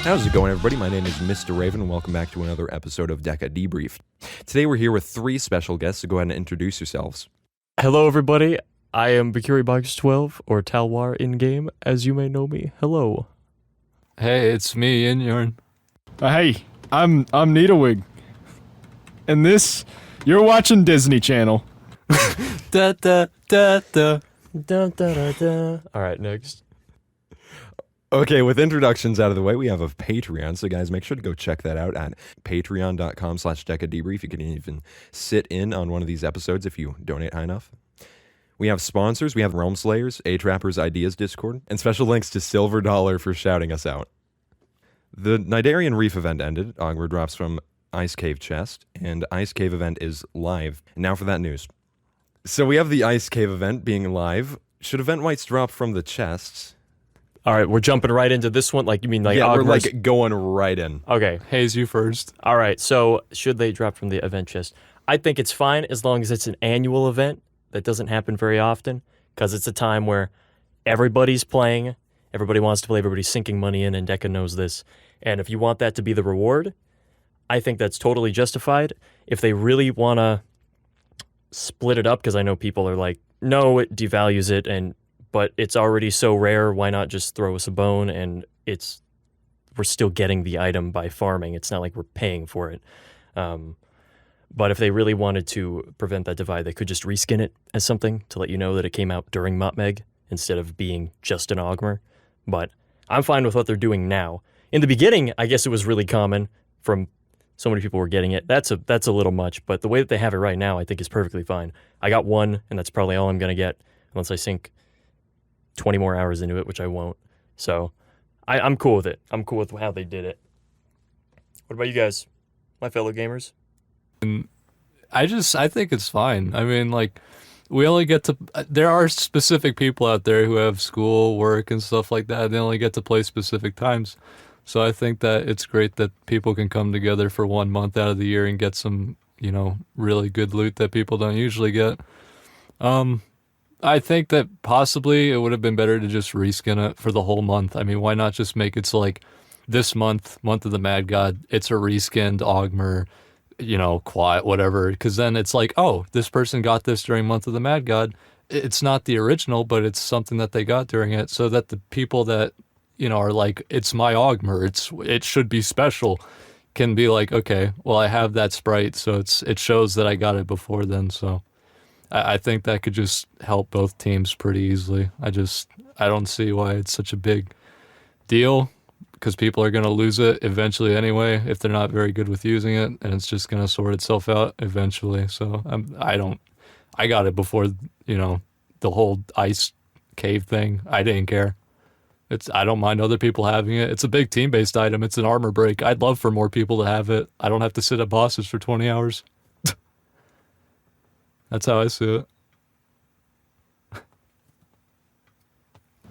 How's it going, everybody? My name is Mr. Raven, and welcome back to another episode of Deca Debrief. Today we're here with three special guests, so go ahead and introduce yourselves. Hello, everybody. I am Wiguriyarn 12, or Talwar in-game, as you may know me. Hello. Hey, it's me, Yarn. Hey, I'm Needlewig. And you're watching Disney Channel. Da da da da. Da, da, da, da. All right, next. Okay, with introductions out of the way, we have a Patreon, so guys, make sure to go check that out at patreon.com/decadebrief. You can even sit in on one of these episodes if you donate high enough. We have sponsors. We have Realm Slayers, A-Trappers Ideas Discord, and special links to Silver Dollar for shouting us out. The Nidarian Reef event ended. Ogre drops from Ice Cave Chest, and Ice Cave event is live. And now for that news. So we have the Ice Cave event being live. Should event whites drop from the chests? All right, we're jumping right into this one. Like, you mean like yeah, Ogre's? we're like going right in. Okay. Haze, you first. All right, so should they drop from the event chest? I think it's fine as long as it's an annual event. That doesn't happen very often because it's a time where everybody's playing, everybody wants to play, everybody's sinking money in, and Deca knows this. And if you want that to be the reward, I think that's totally justified. If they really want to split it up, because I know people are like, no, it devalues it, but it's already so rare, why not just throw us a bone? And we're still getting the item by farming. It's not like we're paying for it. But if they really wanted to prevent that divide, they could just reskin it as something to let you know that it came out during Motmeg instead of being just an Ogmer. But I'm fine with what they're doing now. In the beginning, I guess it was really common from so many people were getting it. That's a little much, but the way that they have it right now, I think is perfectly fine. I got one, and that's probably all I'm going to get unless I sink 20 more hours into it, which I won't. So I'm cool with it. I'm cool with how they did it. What about you guys, my fellow gamers? I think it's fine. I mean, like, we only get to, there are specific people out there who have school, work, and stuff like that. They only get to play specific times. So I think that it's great that people can come together for 1 month out of the year and get some, really good loot that people don't usually get. I think that possibly it would have been better to just reskin it for the whole month. I mean, why not just make it so, like, this month of the Mad God, it's a reskinned Ogmer, quiet, whatever, because then it's like, oh, this person got this during Month of the Mad God. It's not the original, but it's something that they got during it, so that the people that, are like, it's my Ogmer, it should be special, can be like, okay, well, I have that sprite, so it shows that I got it before then, so I think that could just help both teams pretty easily. I don't see why it's such a big deal, because people are going to lose it eventually anyway if they're not very good with using it, and it's just going to sort itself out eventually. So I got it before, the whole ice cave thing. I didn't care. I don't mind other people having it. It's a big team-based item. It's an armor break. I'd love for more people to have it. I don't have to sit at bosses for 20 hours. That's how I see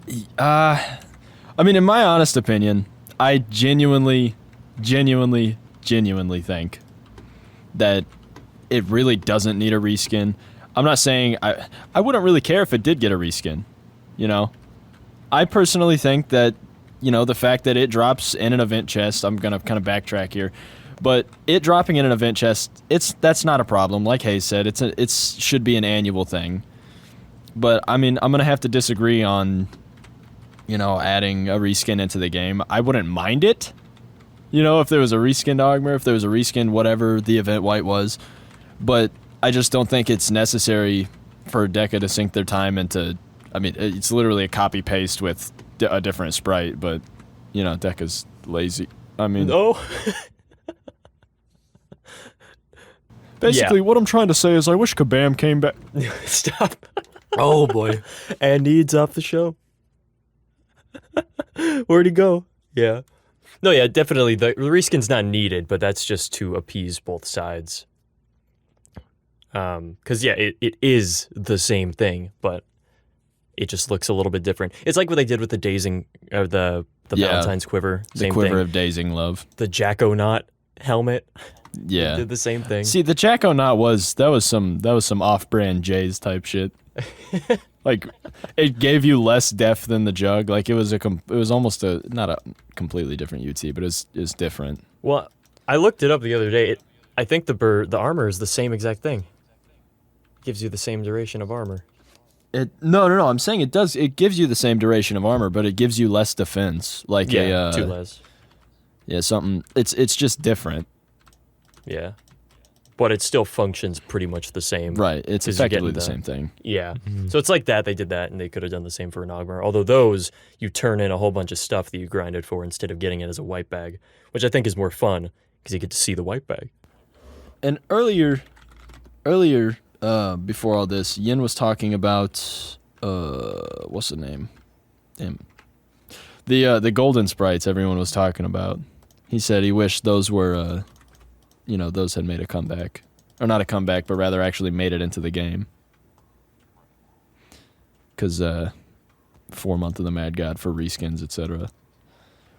it. I mean, in my honest opinion, I genuinely think that it really doesn't need a reskin. I'm not saying I wouldn't really care if it did get a reskin, I personally think that, the fact that it drops in an event chest, I'm going to kind of backtrack here, but it dropping in an event chest, that's not a problem. Like Hayes said, it should be an annual thing. But I mean, I'm going to have to disagree on adding a reskin into the game. I wouldn't mind it, if there was a reskinned Ogmer, if there was a reskin whatever the event white was, but I just don't think it's necessary for Deca to sink their time into, I mean, it's literally a copy-paste with a different sprite, but, Deca's lazy. I mean... No. Basically, What I'm trying to say is I wish Kabam came back. Stop. Oh, boy. And needs off the show. Where'd he go? Yeah. No, yeah, definitely. The reskin's not needed, but that's just to appease both sides. Because, it is the same thing, but it just looks a little bit different. It's like what they did with the dazing, or the Valentine's quiver. The quiver of dazing love. The Jacko-Knot helmet. Yeah. Did the same thing. See, the Jacko-Knot was some off-brand Jays type shit. Like, it gave you less depth than the jug. Like, it was almost not a completely different UT, but it's different. Well, I looked it up the other day. I think the armor is the same exact thing. Gives you the same duration of armor. No. I'm saying it does. It gives you the same duration of armor, but it gives you less defense. Like two less. Yeah, something. It's just different. Yeah, but it still functions pretty much the same. Right. It's 'cause you're effectively getting the same thing. Yeah. So it's like that. They did that, and they could have done the same for an Augmer. Although those, you turn in a whole bunch of stuff that you grinded for instead of getting it as a white bag, which I think is more fun because you get to see the white bag. And earlier, before all this, Yin was talking about what's the name? Damn. The golden sprites everyone was talking about. He said he wished those were those had made a comeback. Or not a comeback, but rather actually made it into the game. Cause 4 Month of the Mad God for reskins, etc.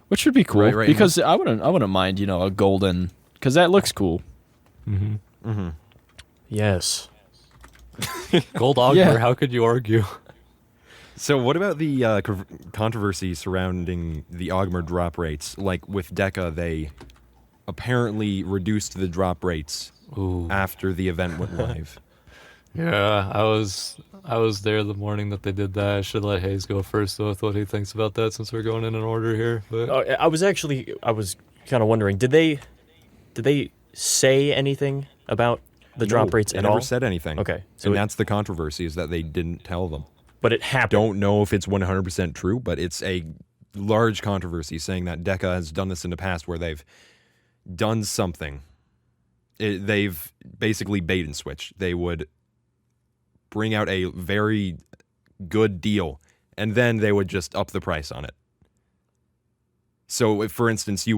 Which would be cool. Right, because I wouldn't mind, a golden, cause that looks cool. Yes. Gold Augmer, Yeah. how could you argue? So what about the controversy surrounding the Augmer drop rates? Like with Deca, they apparently reduced the drop rates Ooh. after the event went live. Yeah, I was there the morning that they did that. I should let Hayes go first, though, with what he thinks about that, since we're going in an order here. But I was kind of wondering, did they say anything about the drop rates They at never all? said anything. Okay. So And that's the controversy, is that they didn't tell them. but it happened. Don't know if it's 100% true, but it's a large controversy saying that Deca has done this in the past where they've done something. They've basically bait and switch. They would bring out a very good deal, and then they would just up the price on it. So, if, for instance, you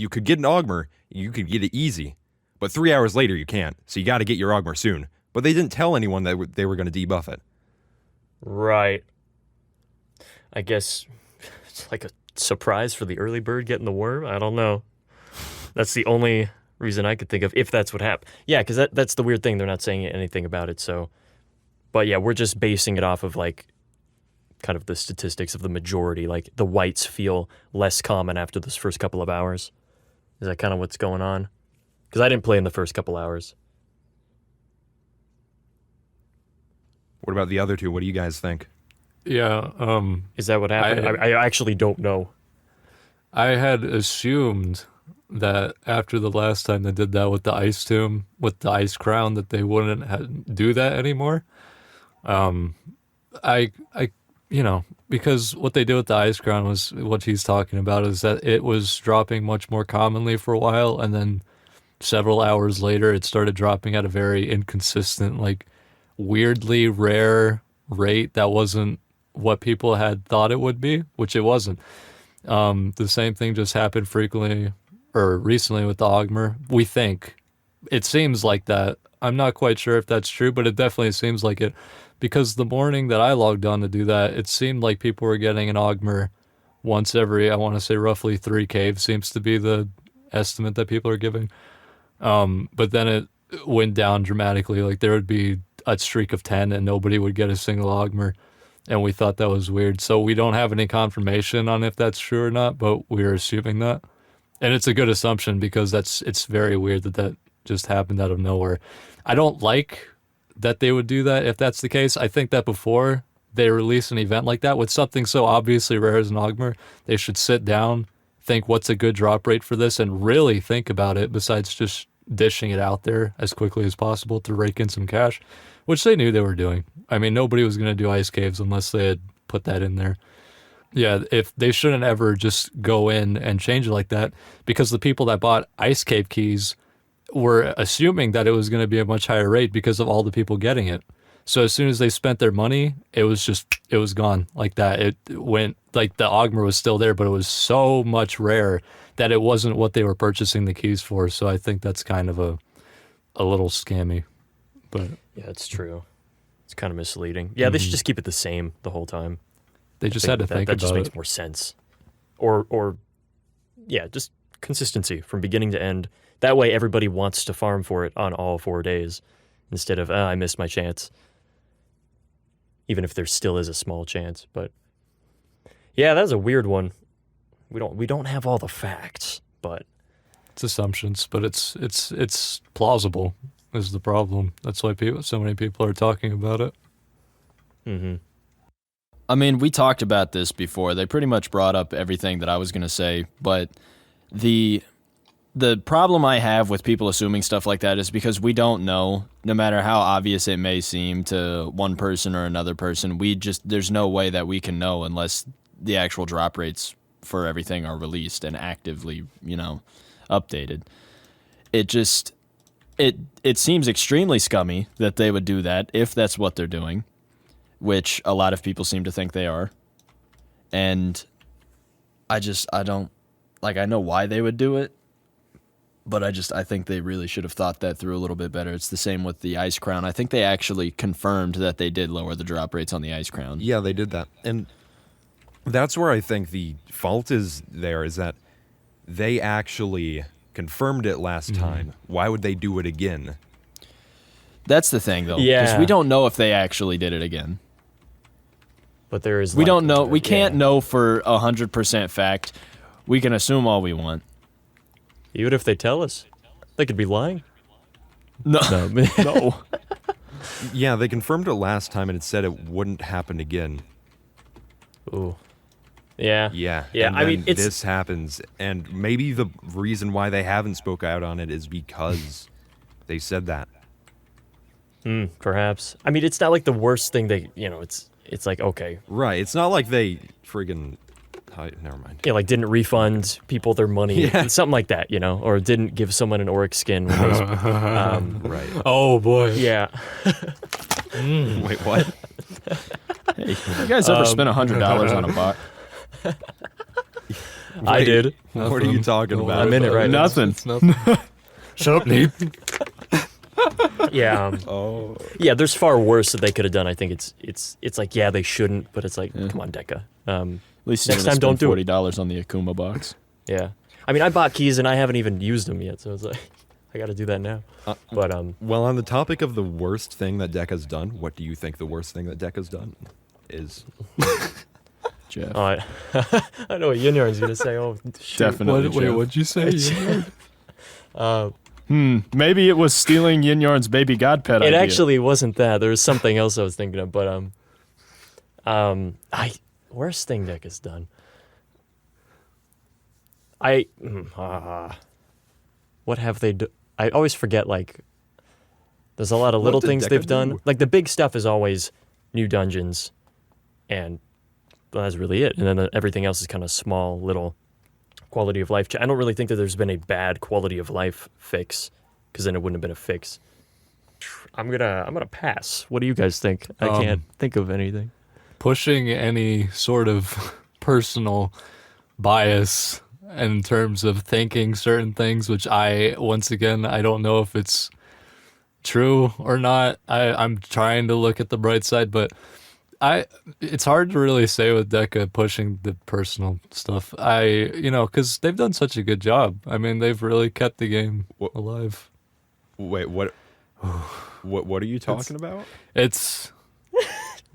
could get an Augmer, you could get it easy, but 3 hours later you can't. So you got to get your Augmer soon. But they didn't tell anyone that they were going to debuff it. Right. I guess it's like a surprise for the early bird getting the worm. I don't know. That's the only reason I could think of, if that's what happened. Yeah, because that's the weird thing. They're not saying anything about it. So, but yeah, we're just basing it off of like kind of the statistics of the majority. Like the whites feel less common after those first couple of hours. Is that kind of what's going on? Because I didn't play in the first couple hours. What about the other two? What do you guys think? yeah, Is that what happened? I actually don't know. I had assumed that after the last time they did that with the ice tomb, with the ice crown, that they wouldn't do that anymore. Because what they did with the ice crown was what he's talking about, is that it was dropping much more commonly for a while, and then several hours later it started dropping at a very inconsistent, like weirdly rare rate that wasn't what people had thought it would be, which it wasn't. The same thing just happened recently with the Augmer. We think. It seems like that. I'm not quite sure if that's true, but it definitely seems like it. Because the morning that I logged on to do that, it seemed like people were getting an Augmer once every, I want to say roughly 3 caves seems to be the estimate that people are giving. But then it went down dramatically. Like there would be a streak of 10 and nobody would get a single Augmer. And we thought that was weird. So we don't have any confirmation on if that's true or not, but we're assuming that. And it's a good assumption because it's very weird that just happened out of nowhere. I don't like that they would do that if that's the case. I think that before they release an event like that with something so obviously rare as an Augmer, they should sit down, think what's a good drop rate for this, and really think about it besides just dishing it out there as quickly as possible to rake in some cash, which they knew they were doing. I mean, nobody was going to do ice caves unless they had put that in there. Yeah, if they shouldn't ever just go in and change it like that, because the people that bought ice cave keys were assuming that it was going to be a much higher rate because of all the people getting it. So as soon as they spent their money, it was gone like that. It went, like the Augmer was still there, but it was so much rare that it wasn't what they were purchasing the keys for. So I think that's kind of a little scammy. But Yeah, it's true. It's kind of misleading. Yeah, they should just keep it the same the whole time. they just had to think that about just makes it. more sense. Or yeah, just consistency from beginning to end. That way everybody wants to farm for it on all 4 days instead of, I missed my chance. even if there still is a small chance. But yeah, that's a weird one. We don't have all the facts, but It's assumptions, but it's plausible is the problem. That's why so many people are talking about it. mm-hmm. I mean, we talked about this before. They pretty much brought up everything that I was going to say, but the problem I have with people assuming stuff like that is because we don't know, no matter how obvious it may seem to one person or another person, there's no way that we can know unless the actual drop rates for everything are released and actively, updated. It seems extremely scummy that they would do that if that's what they're doing, which a lot of people seem to think they are. And I don't, I know why they would do it, but I think they really should have thought that through a little bit better. It's the same with the Ice Crown. I think they actually confirmed that they did lower the drop rates on the Ice Crown. Yeah, they did that. And that's where I think the fault is that they actually confirmed it last time. Why would they do it again? That's the thing, though. Yeah. Because we don't know if they actually did it again. But there is. We don't know. We Yeah. can't know for 100% fact. We can assume all we want. Even if they tell us, they could be lying. No. No. Yeah, they confirmed it last time and it said it wouldn't happen again. Ooh. Yeah. Yeah. Yeah, And I mean, then it's- this happens, and maybe the reason why they haven't spoke out on it is because they said that. Perhaps. I mean, it's not like the worst thing they. It's like okay. Right. It's not like they friggin' never mind. Yeah, like didn't refund people their money, Yeah. something like that, or didn't give someone an Oryx skin. When they, Right. Oh boy. yeah. Wait, what? Hey, you guys ever spent $100 on a box? I did. What are you talking about? I'm in it right now. Nothing. It's nothing. Shut up, Nate. Yeah. Oh. Yeah, there's far worse that they could have done. I think it's like, yeah, they shouldn't, but it's like, come on, Deca. At least you Next didn't time, don't spend do it. $40 on the Akuma box. Yeah. I mean, I bought keys and I haven't even used them yet, so it's like, I got to do that now. But Well, on the topic of the worst thing that Deca's done, what do you think the worst thing that Deca's done is? Jeff. I know what Yinyarn's gonna say. Oh, shoot. Definitely. Wait, Jeff. what'd you say? Maybe it was stealing Yin Yarn's baby god pet It idea. actually wasn't that. There was something else I was thinking of, but worst thing Deck has done. What have they done? I always forget. Like, there's a lot of little did things Deca they've done. do? Like the big stuff is always new dungeons, and that's really it. And then everything else is kind of small, little quality of life. I don't really think that there's been a bad quality of life fix, because then it wouldn't have been a fix. I'm gonna pass. What do you guys think? I can't think of anything. Pushing any sort of personal bias in terms of thinking certain things, which I don't know if it's true or not. I'm trying to look at the bright side, but it's hard to really say with Deca pushing the personal stuff. Because they've done such a good job. I mean, they've really kept the game alive. Wait, what are you talking about? It's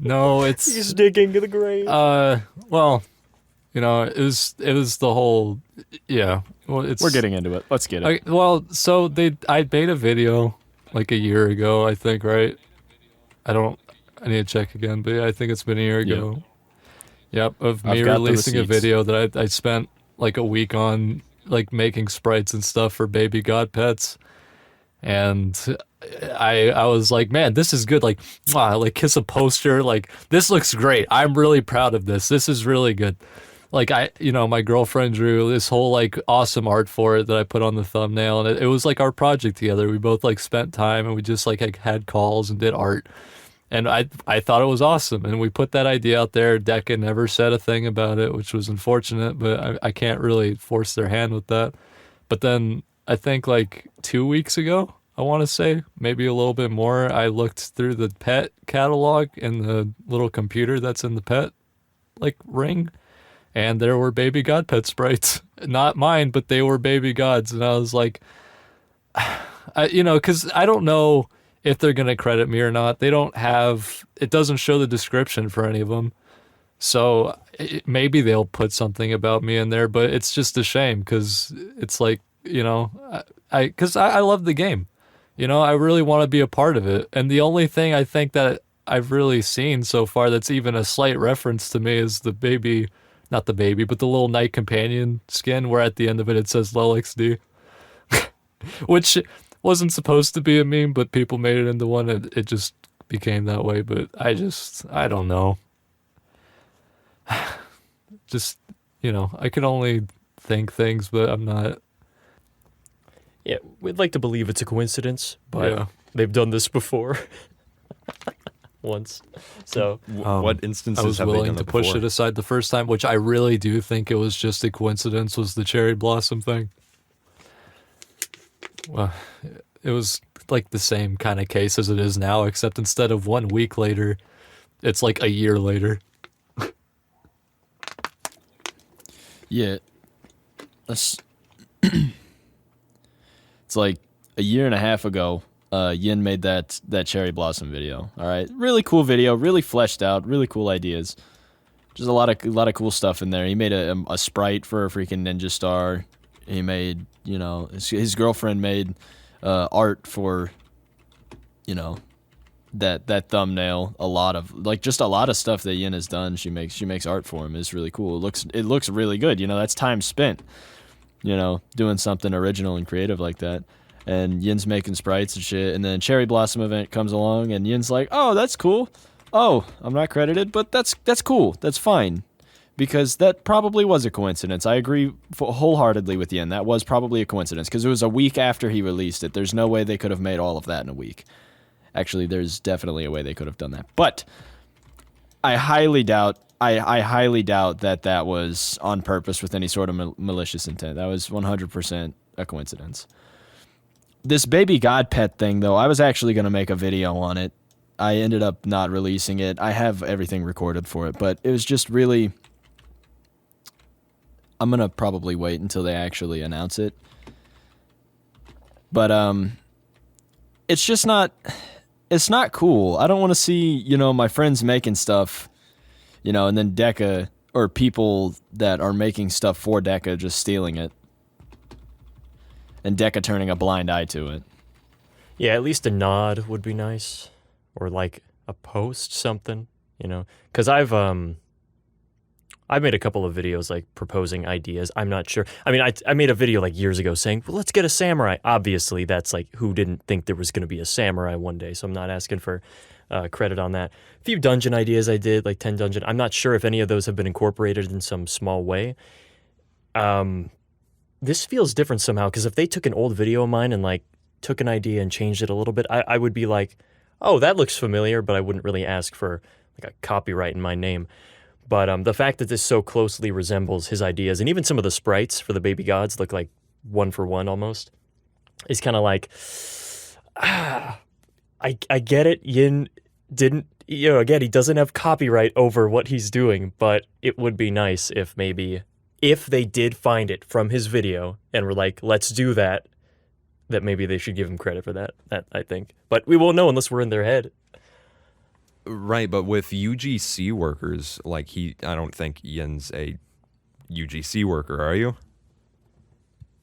it's He's digging to the grave. well, it was the whole well, it's We're getting into it. Let's get it. so I made a video like a year ago, I think, right? I need to check again, but yeah, I think it's been a year ago. Yep, of me I've got the releasing a receipts. video that I spent like a week on, like making sprites and stuff for baby god pets, and I was like, man, this is good. Like, like kiss a poster. Like, this looks great. I'm really proud of this. This is really good. Like my girlfriend drew this whole like awesome art for it that I put on the thumbnail, and it was like our project together. We both like spent time and we just like had calls and did art. And I thought it was awesome, and we put that idea out there. Deca never said a thing about it, which was unfortunate, but I can't really force their hand with that. But then I think like 2 weeks ago, I want to say, maybe a little bit more, I looked through the pet catalog in the little computer that's in the pet like ring, and there were baby god pet sprites. Not mine, but they were baby gods. And I was like, because I don't know if they're going to credit me or not. They don't have, it doesn't show the description for any of them. So maybe they'll put something about me in there, but it's just a shame because it's like, you know, because I love the game. You know, I really want to be a part of it. And the only thing I think that I've really seen so far that's even a slight reference to me is the baby, not the baby, but the little Knight Companion skin where at the end of it says LXD. Which wasn't supposed to be a meme, but people made it into one and it just became that way. But I don't know. Just, you know, I can only think things, but I'm not. Yeah, we'd like to believe it's a coincidence, but Yeah. they've done this before. Once. So What instances I was have they willing done to it push before? it aside the first time, which I really do think it was just a coincidence, was the cherry blossom thing. Well, it was like the same kind of case as it is now, except instead of 1 week later, it's like a year later. Yeah. It's like a year and a half ago, Yin made that cherry blossom video. All right, really cool video, really fleshed out, really cool ideas. Just a lot of cool stuff in there. He made a sprite for a freaking ninja star. He made, you know, his girlfriend made art for, you know, that thumbnail. A lot of stuff that Yin has done. She makes art for him. It's really cool. It looks really good. You know, that's time spent, you know, doing something original and creative like that. And Yin's making sprites and shit. And then Cherry Blossom event comes along, and Yin's like, "Oh, that's cool. Oh, I'm not credited, but that's cool. That's fine." Because that probably was a coincidence. I agree wholeheartedly with Yin. That was probably a coincidence because it was a week after he released it. There's no way they could have made all of that in a week. Actually, there's definitely a way they could have done that. But I highly doubt that was on purpose with any sort of malicious intent. That was 100% a coincidence. This baby god pet thing, though, I was actually going to make a video on it. I ended up not releasing it. I have everything recorded for it, but it was just really... I'm going to probably wait until they actually announce it. But it's just not... It's not cool. I don't want to see, you know, my friends making stuff, you know, and then Deca or people that are making stuff for Deca just stealing it. And Deca turning a blind eye to it. yeah, at least a nod would be nice, or like a post, something, you know. Because I've made a couple of videos like proposing ideas. I'm not sure. I mean, I made a video like years ago saying, well, let's get a samurai. Obviously, that's like who didn't think there was going to be a samurai one day. So I'm not asking for credit on that. A few dungeon ideas I did, like 10 dungeon. I'm not sure if any of those have been incorporated in some small way. This feels different somehow because if they took an old video of mine and like took an idea and changed it a little bit, I would be like, oh, that looks familiar, but I wouldn't really ask for like a copyright in my name. But the fact that this so closely resembles his ideas, and even some of the sprites for the baby gods look like one for one almost, is kind of like, I get it. Yin didn't, you know, again, he doesn't have copyright over what he's doing, but it would be nice if maybe, if they did find it from his video and were like, let's do that, that maybe they should give him credit for that, I think. But we won't know unless we're in their head. Right, but with UGC workers, like I don't think Yin's a UGC worker, are you?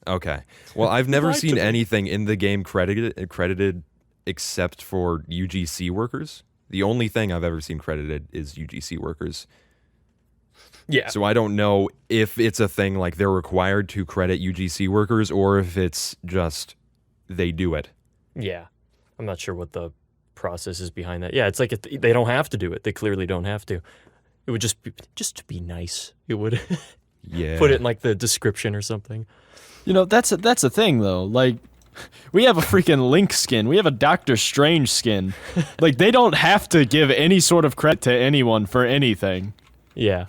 Okay. Well, I've never seen anything in the game credited except for UGC workers. The only thing I've ever seen credited is UGC workers. Yeah. So I don't know if it's a thing like they're required to credit UGC workers or if it's just they do it. Yeah. I'm not sure what the process is behind that. Yeah, it's like they don't have to do it. They clearly don't have to. It would just to be nice. It would Yeah. put it in like the description or something. You know, that's a thing though. Like, we have a freaking Link skin. We have a Doctor Strange skin. Like, they don't have to give any sort of credit to anyone for anything. Yeah.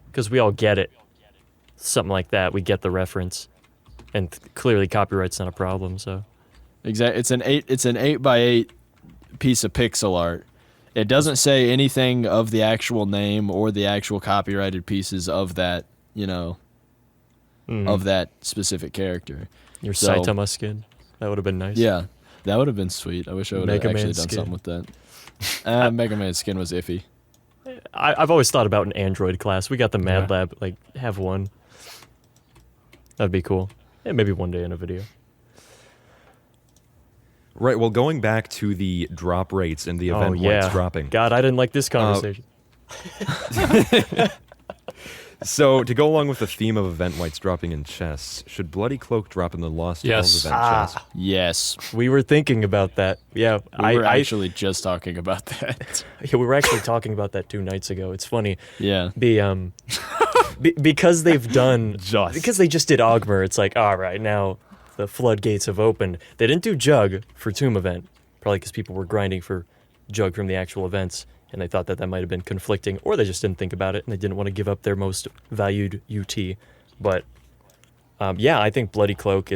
Because we all get it. Something like that. We get the reference. And clearly copyright's not a problem, so. Exactly. It's an 8x8 piece of pixel art. It doesn't say anything of the actual name or the actual copyrighted pieces of that, you know, of that specific character. Your So- Saitama skin. That would have been nice. Yeah. That would have been sweet. I wish I would have Mega actually Man done skin. something with that. Mega Man skin was iffy. I've always thought about an Android class. We got the Mad Lab. Like, have one. That'd be cool. Yeah, maybe one day in a video. Right. Well, going back to the drop rates and the event whites dropping. God, I didn't like this conversation. So, to go along with the theme of event whites dropping in chests, should Bloody Cloak drop in the Lost Yes. Halls event chest? Yes. We were thinking about that. Yeah, We were actually just talking about that. yeah, we were actually talking about that 2 nights ago. It's funny. Yeah. The because they've done Just. because they just did Ogmer. It's like, all right, now the floodgates have opened. They didn't do Jug for Tomb event, probably because people were grinding for Jug from the actual events, and they thought that might have been conflicting, or they just didn't think about it and they didn't want to give up their most valued UT. But yeah, I think Bloody Cloak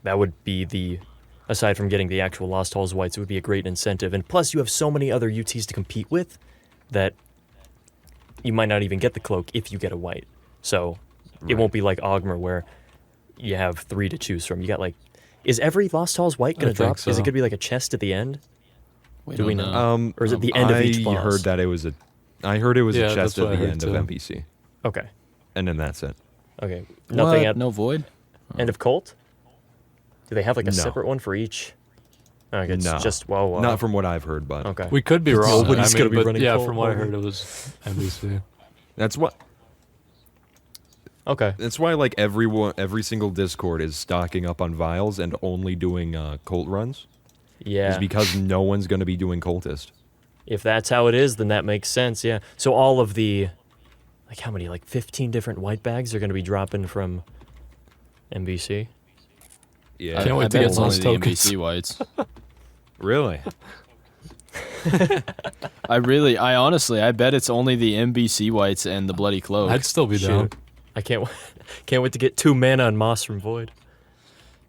that would be aside from getting the actual Lost Halls whites, it would be a great incentive. And plus, you have so many other UTs to compete with that you might not even get the cloak if you get a white. So it won't be like Ogmer where you have 3 to choose from. You got is every Lost Halls white going I to drop? think so. Is it going to be like a chest at the end? We Do we don't know? Or is it the end of each boss? I heard that it was I heard it was Yeah, a chest that's at what I the heard end too. of NPC, Okay. and then that's it. Okay. Nothing What? at No void? end of Cult? Do they have like a No. separate one for each? Okay, it's No. just, Not from what I've heard, but Okay. We could be wrong. Nobody's gonna be but running yeah, full from what I hog. heard, it was NBC. that's what. Okay. That's why every single Discord is stocking up on vials and only doing cult runs. Yeah. Is because no one's going to be doing cultist. If that's how it is, then that makes sense, yeah. So all of the, how many, 15 different white bags are going to be dropping from MVC? Yeah. Can't wait I to bet get it's only Lost the tokens. NBC whites. Really? I honestly, I bet it's only the NBC whites and the Bloody Cloak. I'd still be down. Shoot. I can't wait to get 2 mana on Moss from Void.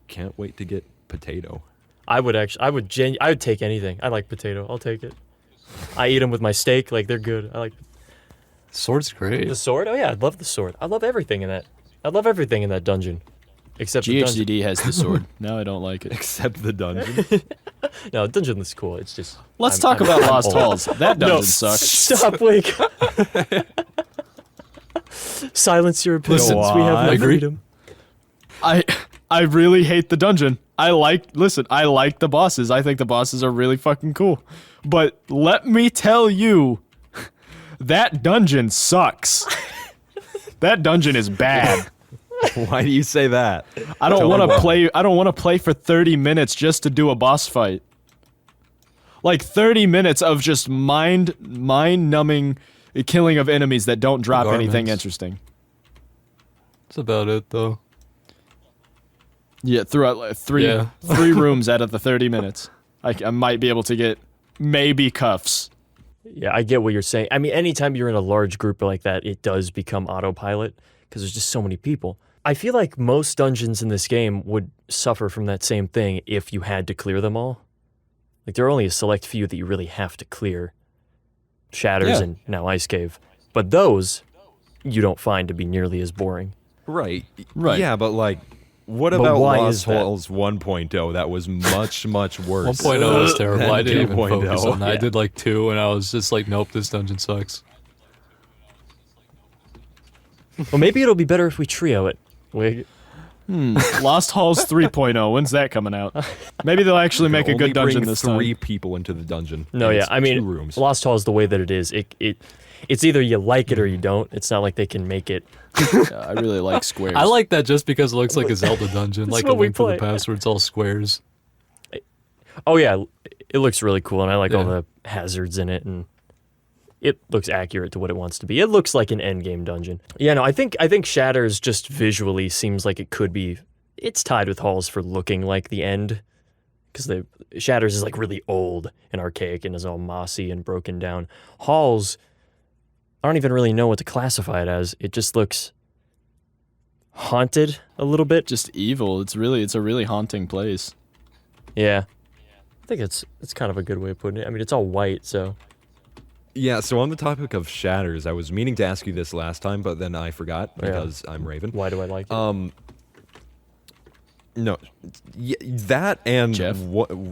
Can't wait to get potato. I would take anything. I like potato. I'll take it. I eat them with my steak. They're good. I like Sword's great. the sword. Oh yeah, I love the sword. I love everything in that. I love everything in that dungeon, except the dungeon. GHDD has the sword. No, I don't like it. Except the dungeon. No, the dungeon looks cool. It's just. Let's talk about I'm Lost old. Halls. That dungeon No, sucks. Stop, Wake. Silence your opinions. Listen, We have I no agree. freedom. I really hate the dungeon. I like the bosses. I think the bosses are really fucking cool. But let me tell you, that dungeon sucks. That dungeon is bad. Why do you say that? I don't Tell want me to why. play. I don't want to play for 30 minutes just to do a boss fight. 30 minutes of just mind-numbing killing of enemies that don't drop anything Garments. interesting. That's about it, though. Yeah, throughout three rooms out of the 30 minutes, I might be able to get maybe cuffs. Yeah, I get what you're saying. I mean, anytime you're in a large group like that, it does become autopilot because there's just so many people. I feel like most dungeons in this game would suffer from that same thing if you had to clear them all. There are only a select few that you really have to clear. Shatters Yeah. and now Ice Cave. But those, you don't find to be nearly as boring. Right. Right. Yeah, but what But about why Lost is that? Halls 1.0 that was much, much worse? 1.0 was terrible. I didn't even 2.0. focus on that. I Yeah. did 2, and I was just nope, this dungeon sucks. Well, maybe it'll be better if we trio it. Lost Halls 3.0. When's that coming out? Maybe they'll actually make a Only good dungeon bring this 3 time. people into the dungeon. No, and yeah, it's I mean, 2 rooms. Lost Hall is the way that it is. It's either you like it or you don't. It's not like they can make it. Yeah, I really like squares. I like that just because it looks like a Zelda dungeon. That's A what we Link to the play. Past where it's all squares. Oh yeah, it looks really cool, and I like all Yeah. the hazards in it, and it looks accurate to what it wants to be. It looks like an endgame dungeon. Yeah, no, I think Shatters just visually seems like it could be. It's tied with Halls for looking like the end, because the Shatters is really old and archaic and is all mossy and broken down. Halls, I don't even really know what to classify it as. It just looks haunted a little bit. just evil. It's a really haunting place. Yeah, I think it's kind of a good way of putting it. I mean, it's all white, so. Yeah, so on the topic of Shatters, I was meaning to ask you this last time, but then I forgot because I'm Raven. Why do I like it? No, that and Jeff?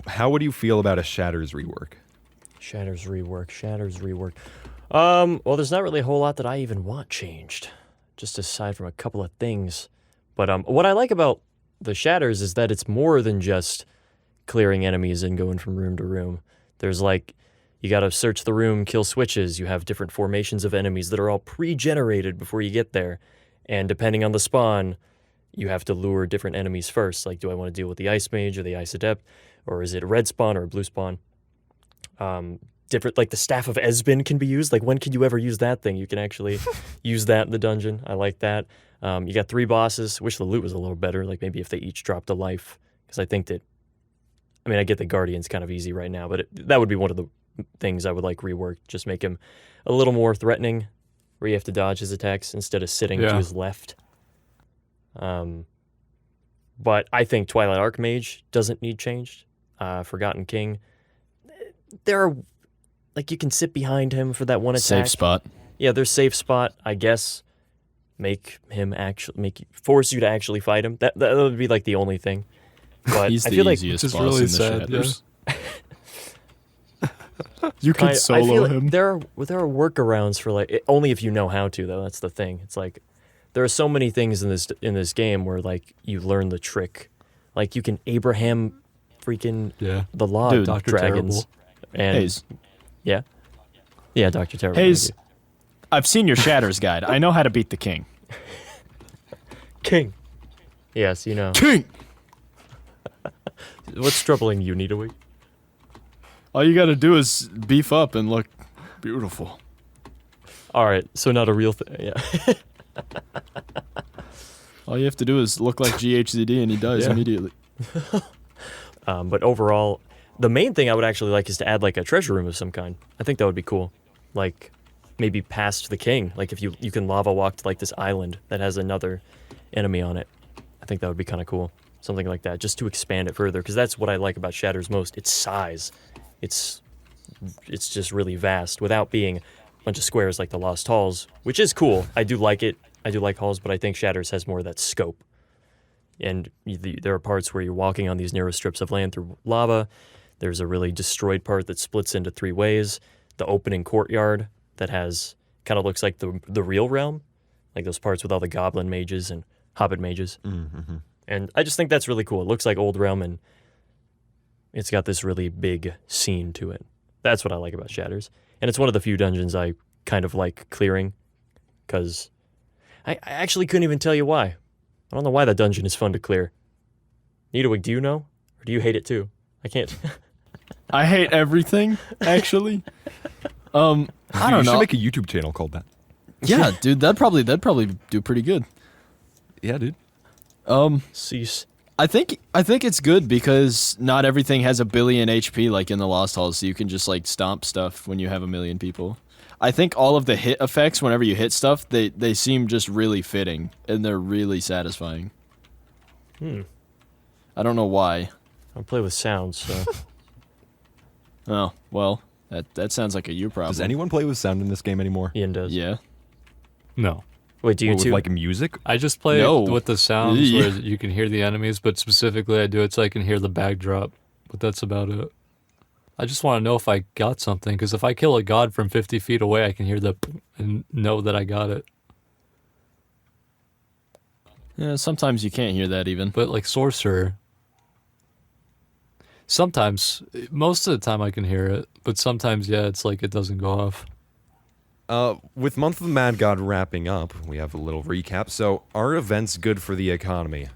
how would you feel about a Shatters rework? Shatters rework. Well, there's not really a whole lot that I even want changed, just aside from a couple of things. But what I like about the Shatters is that it's more than just clearing enemies and going from room to room. There's like, you gotta search the room, kill switches. You have different formations of enemies that are all pre-generated before you get there. And depending on the spawn, you have to lure different enemies first. Like, do I want to deal with the Ice Mage or the Ice Adept? Or is it a red spawn or a blue spawn? Different, like the Staff of Esbin can be used. Like, when can you ever use that thing? You can actually use that in the dungeon. I like that. You got 3 bosses. Wish the loot was a little better. Like, maybe if they each dropped a life. Because I think that, I mean, I get the Guardian's kind of easy right now, but that would be one of the things I would like reworked. Just make him a little more threatening, where you have to dodge his attacks instead of sitting to his left. But I think Twilight Archmage doesn't need changed. Forgotten King, there are, like, you can sit behind him for that one attack. Safe spot. Yeah, there's safe spot, I guess. Force you to actually fight him. That would be like the only thing. But He's I the feel like easiest Which is boss really in the sad, Shatters. You I can feel solo like him. there are workarounds for, like, only if you know how to, though. That's the thing. It's like there are so many things in this game where, like, you learn the trick. Like, you can Abraham freaking the law Dude, Dr. Dr. Dragons. And Hayes, yeah, Dr. Terrible. Hayes, I've seen your Shatters guide. I know how to beat the king. King. Yes, you know. King! What's troubling you, Needawig? All you gotta do is beef up and look beautiful. All right, so not a real thing. Yeah. All you have to do is look like GHZD and he dies Yeah. immediately. But overall, the main thing I would actually like is to add, like, a treasure room of some kind. I think that would be cool. Like, maybe past the king. Like, if you can lava walk to, like, this island that has another enemy on it. I think that would be kind of cool. Something like that, just to expand it further. Because that's what I like about Shatters most. Its size. It's just really vast without being a bunch of squares like the Lost Halls, which is cool. I do like it. I do like halls, but I think Shatters has more of that scope. And there are parts where you're walking on these narrow strips of land through lava. There's a really destroyed part that splits into 3 ways. The opening courtyard that has, kind of looks like the real realm, like those parts with all the goblin mages and hobbit mages. Mm-hmm. And I just think that's really cool. It looks like Old Realm, and it's got this really big scene to it. That's what I like about Shatters. And it's one of the few dungeons I kind of like clearing, because I actually couldn't even tell you why. I don't know why that dungeon is fun to clear. Needawig, do you know? Or do you hate it too? I can't. I hate everything, actually. I don't You should know. make a YouTube channel called that. yeah, dude, that'd probably do pretty good. Yeah, dude. Cease. I think it's good because not everything has a billion HP like in the Lost Halls, so you can just like stomp stuff when you have a million people. I think all of the hit effects whenever you hit stuff, they seem just really fitting and they're really satisfying. I don't know why. I play with sounds, so. Oh, well, that sounds like a you problem. Does anyone play with sound in this game anymore? Ian does. Yeah. No. Wait, do you Or with, too? like, music? I just play No. with the sounds Yeah. where you can hear the enemies, but specifically I do it so I can hear the backdrop. But that's about it. I just want to know if I got something, because if I kill a god from 50 feet away, I can hear the and know that I got it. Yeah, sometimes you can't hear that even. But like Sorcerer, sometimes, most of the time I can hear it, but sometimes, yeah, it's like it doesn't go off. With Month of the Mad God wrapping up, we have a little recap. So, are events good for the economy?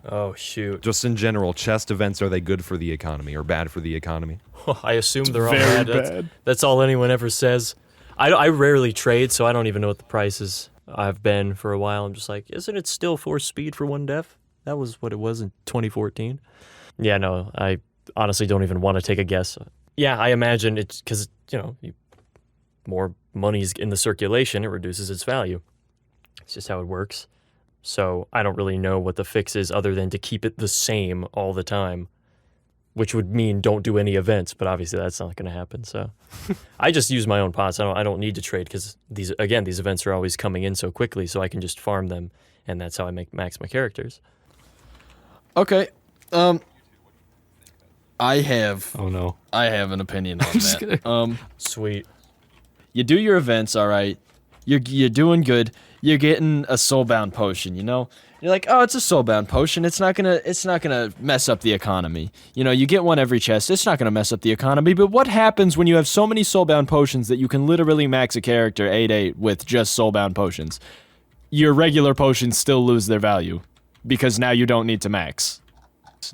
Oh, shoot. Just in general, chest events, are they good for the economy or bad for the economy? I assume they're all Very bad. bad. That's all anyone ever says. I rarely trade, so I don't even know what the prices I've been for a while. I'm just like, isn't it still 4 speed for 1 def? That was what it was in 2014. Yeah, no, I honestly don't even want to take a guess. Yeah, I imagine it's because, more money's in the circulation, it reduces its value. It's just how it works. So I don't really know what the fix is other than to keep it the same all the time, which would mean don't do any events, but obviously that's not going to happen. So I just use my own pots. I don't need to trade because these events are always coming in so quickly, so I can just farm them, and that's how I make max my characters. Okay. I have Oh no. an opinion on Just that. kidding. Sweet. You do your events, all right. You're doing good. You're getting a soulbound potion, you know? You're like, oh, it's a soulbound potion. It's not gonna mess up the economy. You know, you get one every chest. It's not gonna mess up the economy. But what happens when you have so many soulbound potions that you can literally max a character 8/8 with just soulbound potions? Your regular potions still lose their value because now you don't need to max.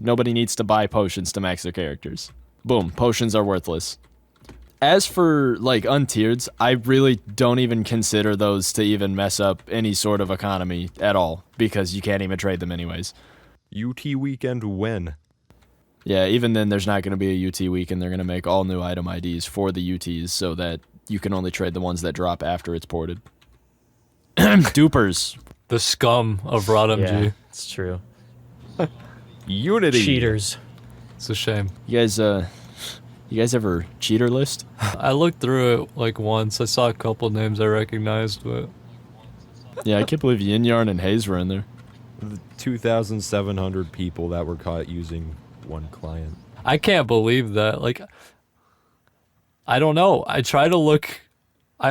Nobody needs to buy potions to max their characters. Boom, potions are worthless. As for, like, untiered, I really don't even consider those to even mess up any sort of economy at all, because you can't even trade them anyways. UT weekend when? Yeah, even then there's not going to be a UT week, and they're going to make all new item IDs for the UTs so that you can only trade the ones that drop after it's ported. Dupers. The scum of Rod MG. Yeah, it's true. Unity. Cheaters. It's a shame. You guys ever cheater list? I looked through it like once. I saw a couple names I recognized, but Yeah, I can't believe Wiguriyarn and Hayes were in there. The 2,700 people that were caught using one client. I can't believe that. Like, I don't know. I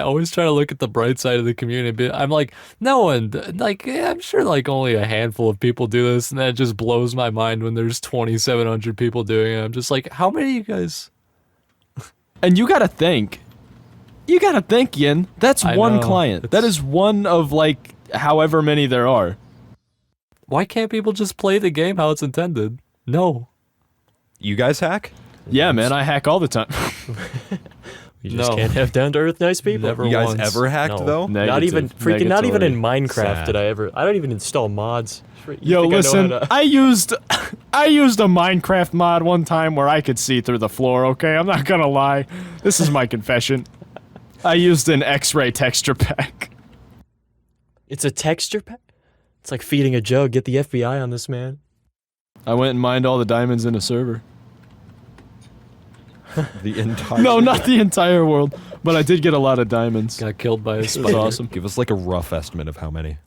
always try to look at the bright side of the community, but I'm like, no one, like, yeah, I'm sure like only a handful of people do this, and that just blows my mind when there's 2,700 people doing it. I'm just like, how many of you guys? And you gotta think, Yin, that's I one know, client. That it's- is one of, like, however many there are. Why can't people just play the game how it's intended? No. You guys hack? Yeah, man, I hack all the time. You just No. can't have down to earth nice people. Never You guys once. ever hacked No. though? Not even freaking. Not even in Negatory. Minecraft Sad. did I ever. I don't even install mods. You Yo, think I know listen, how to- I used a Minecraft mod one time where I could see through the floor, okay? I'm not gonna lie. This is my confession. I used an X-ray texture pack. It's a texture pack. It's like feeding a jug. Get the FBI on this, man. I went and mined all the diamonds in a server. The entire. No, not the entire world, but I did get a lot of diamonds. Got killed by a It was spider. awesome. Give us like a rough estimate of how many.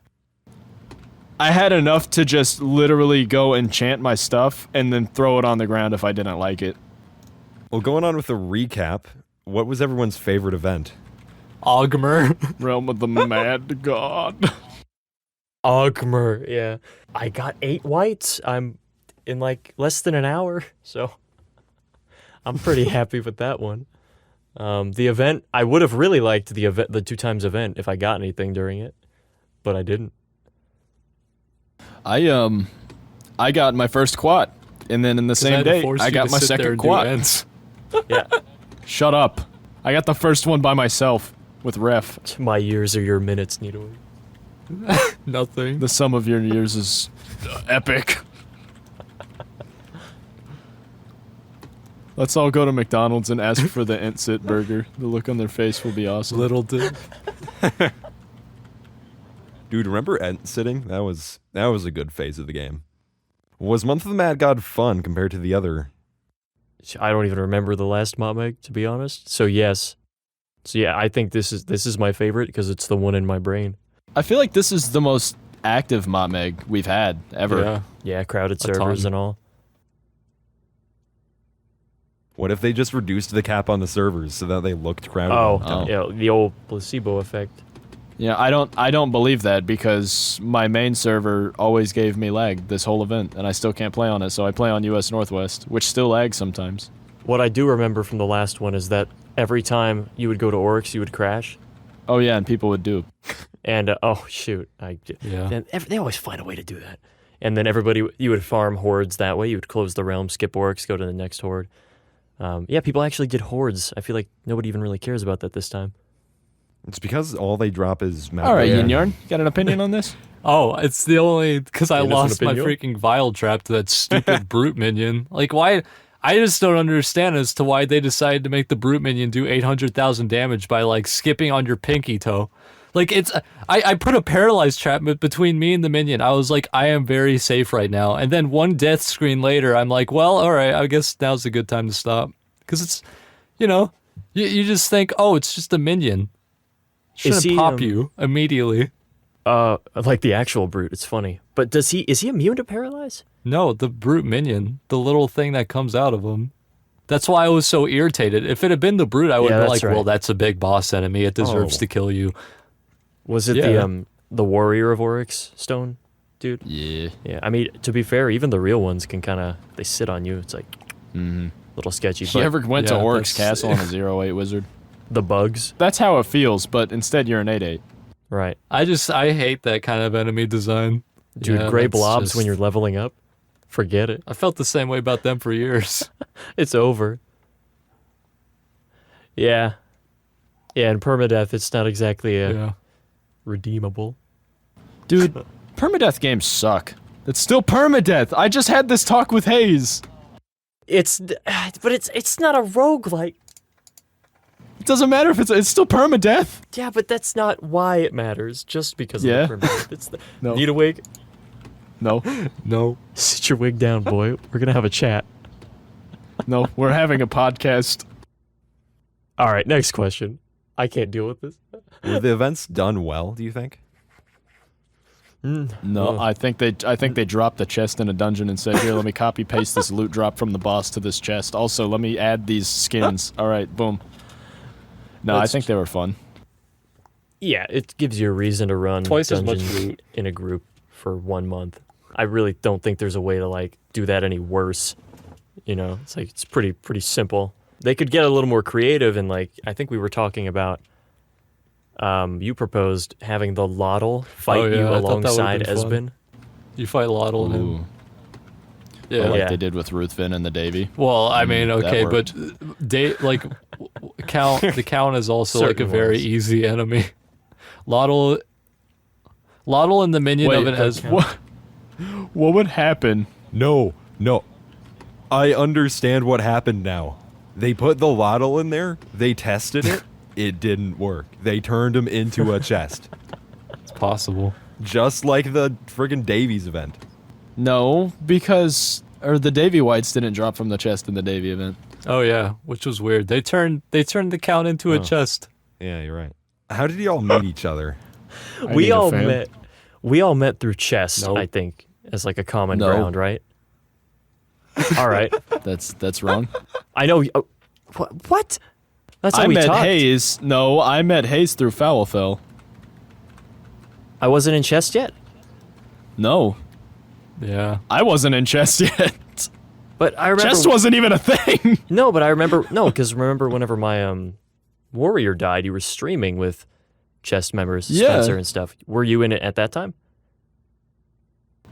I had enough to just literally go enchant my stuff and then throw it on the ground if I didn't like it. Well, going on with the recap, what was everyone's favorite event? Ogmer. Realm of the Mad God. Ogmer. Yeah. I got 8 whites. I'm in like less than an hour, so I'm pretty happy with that one. The event, I would have really liked the 2 times event if I got anything during it, but I didn't. I got my first quad, and then in the 'Cause I same had to day, force I you got to my sit there second and do quad. ends. Yeah. Shut up. I got the first one by myself with ref. My years are your minutes, Needle. Nothing. The sum of your years is epic. Let's all go to McDonald's and ask for the Entsit burger. The look on their face will be awesome. Little did. Dude, remember Ent sitting? That was a good phase of the game. Was Month of the Mad God fun compared to the other? I don't even remember the last Mop Meg, to be honest. So yes. So yeah, I think this is my favorite because it's the one in my brain. I feel like this is the most active Motmeg we've had ever. Yeah. Yeah, crowded A servers ton. and all. What if they just reduced the cap on the servers so that they looked crowded? all the time? Yeah, the old placebo effect. Yeah, I don't believe that because my main server always gave me lag this whole event, and I still can't play on it, so I play on US Northwest, which still lags sometimes. What I do remember from the last one is that every time you would go to Oryx, you would crash. Oh yeah, and people would do. And oh shoot, Yeah. they always find a way to do that. And then you would farm hordes that way. You would close the realm, skip Oryx, go to the next horde. Yeah, people actually did hordes. I feel like nobody even really cares about that this time. It's because all they drop is Mad All right, God. Yin Yarn, you got an opinion on this? Oh, it's the only because I Give us an lost my opinion. freaking Vile Trap to that stupid Brute minion. Like, why? I just don't understand as to why they decided to make the Brute minion do 800,000 damage by like skipping on your pinky toe. Like I put a paralyzed trap between me and the minion. I was like, I am very safe right now. And then one death screen later, I'm like, well, all right, I guess now's a good time to stop because it's, you just think, oh, it's just a minion. Is Shouldn't he, pop you immediately. Like the actual brute. It's funny. But is he immune to paralyze? No, the brute minion, the little thing that comes out of him. That's why I was so irritated. If it had been the brute, I would Yeah, be that's like, right. well, that's a big boss enemy. It deserves Oh. to kill you. Was it Yeah. the warrior of Oryx stone, dude? Yeah. Yeah. I mean, to be fair, even the real ones can kind of they sit on you. It's like Mm-hmm. little sketchy. You But ever went to yeah, Oryx that's- Castle on a 0-8 wizard? the bugs, That's how it feels, but instead you're an 8-8. right? I hate that kind of enemy design. Dude, Yeah, gray that's blobs just- when you're leveling up. Forget it. I felt the same way about them for years. It's over. Yeah. Yeah, and permadeath, it's not exactly Yeah. redeemable. Dude, permadeath games suck. It's still permadeath. I just had this talk with Hayes. But it's not a roguelike. It doesn't matter if it's still permadeath. Yeah, but that's not why it matters. Just because Yeah? of the permadeath. It's the, No. Need a wig? No, No. Sit your wig down, boy. We're gonna have a chat. no, we're having a podcast. All right, next question. I can't deal with this. Were the events done well, do you think? No, I think they dropped the chest in a dungeon and said, "Here, let me copy paste this loot drop from the boss to this chest. Also, let me add these skins." All right, boom. No, I That's- think they were fun. Yeah, it gives you a reason to run Twice as much dungeons loot. in a group for 1 month. I really don't think there's a way to like do that any worse. You know, it's like it's pretty simple. They could get a little more creative and like I think we were talking about. You proposed having the Lottle fight Oh, yeah, you I thought that would've alongside been fun. Esben. You fight Lottle and him. Ooh, Yeah. like Yeah. they did with Ruthven and the Davy. Well, I mean, that okay, but worked. count the count is also like a Certain very ones. easy enemy. Lottle and the minion of it has What would happen? No. I understand what happened now. They put the Lottle in there, they tested it, it didn't work. They turned him into a chest. It's possible. Just like the friggin' Davies event. No, because the Davy Whites didn't drop from the chest in the Davy event. Oh yeah, which was weird. They turned the count into a chest. Yeah, you're right. How did y'all meet each other? I We need a all fan. met. We all met through chess, Nope. I think, as like a common No. ground, right? All right. That's wrong. I know. What? That's how I we met talked. Hayes. No, I met Hayes through Foulfell. I wasn't in chess yet, No, Yeah. I wasn't in chess yet. but I remember. Chess wasn't even a thing. No, but I remember. No, because remember whenever my warrior died, you were streaming with chess members, Yeah. Spencer and stuff. Were you in it at that time?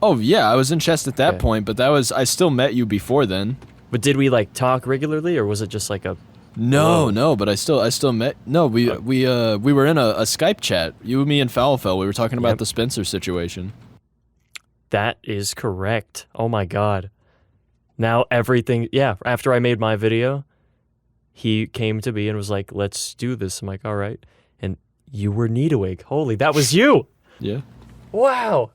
Oh yeah, I was in chess at that Okay. point, but I still met you before then. But did we like talk regularly, or was it just like a? No, Whoa. no, but I still met. No, we were in a Skype chat. You, me, and Foulfell. We were talking about Yep. the Spencer situation. That is correct. Oh my god. Now everything. Yeah. After I made my video, he came to me and was like, "Let's do this." I'm like, "All right." And you were Needawig. Holy, that was you. Yeah. Wow.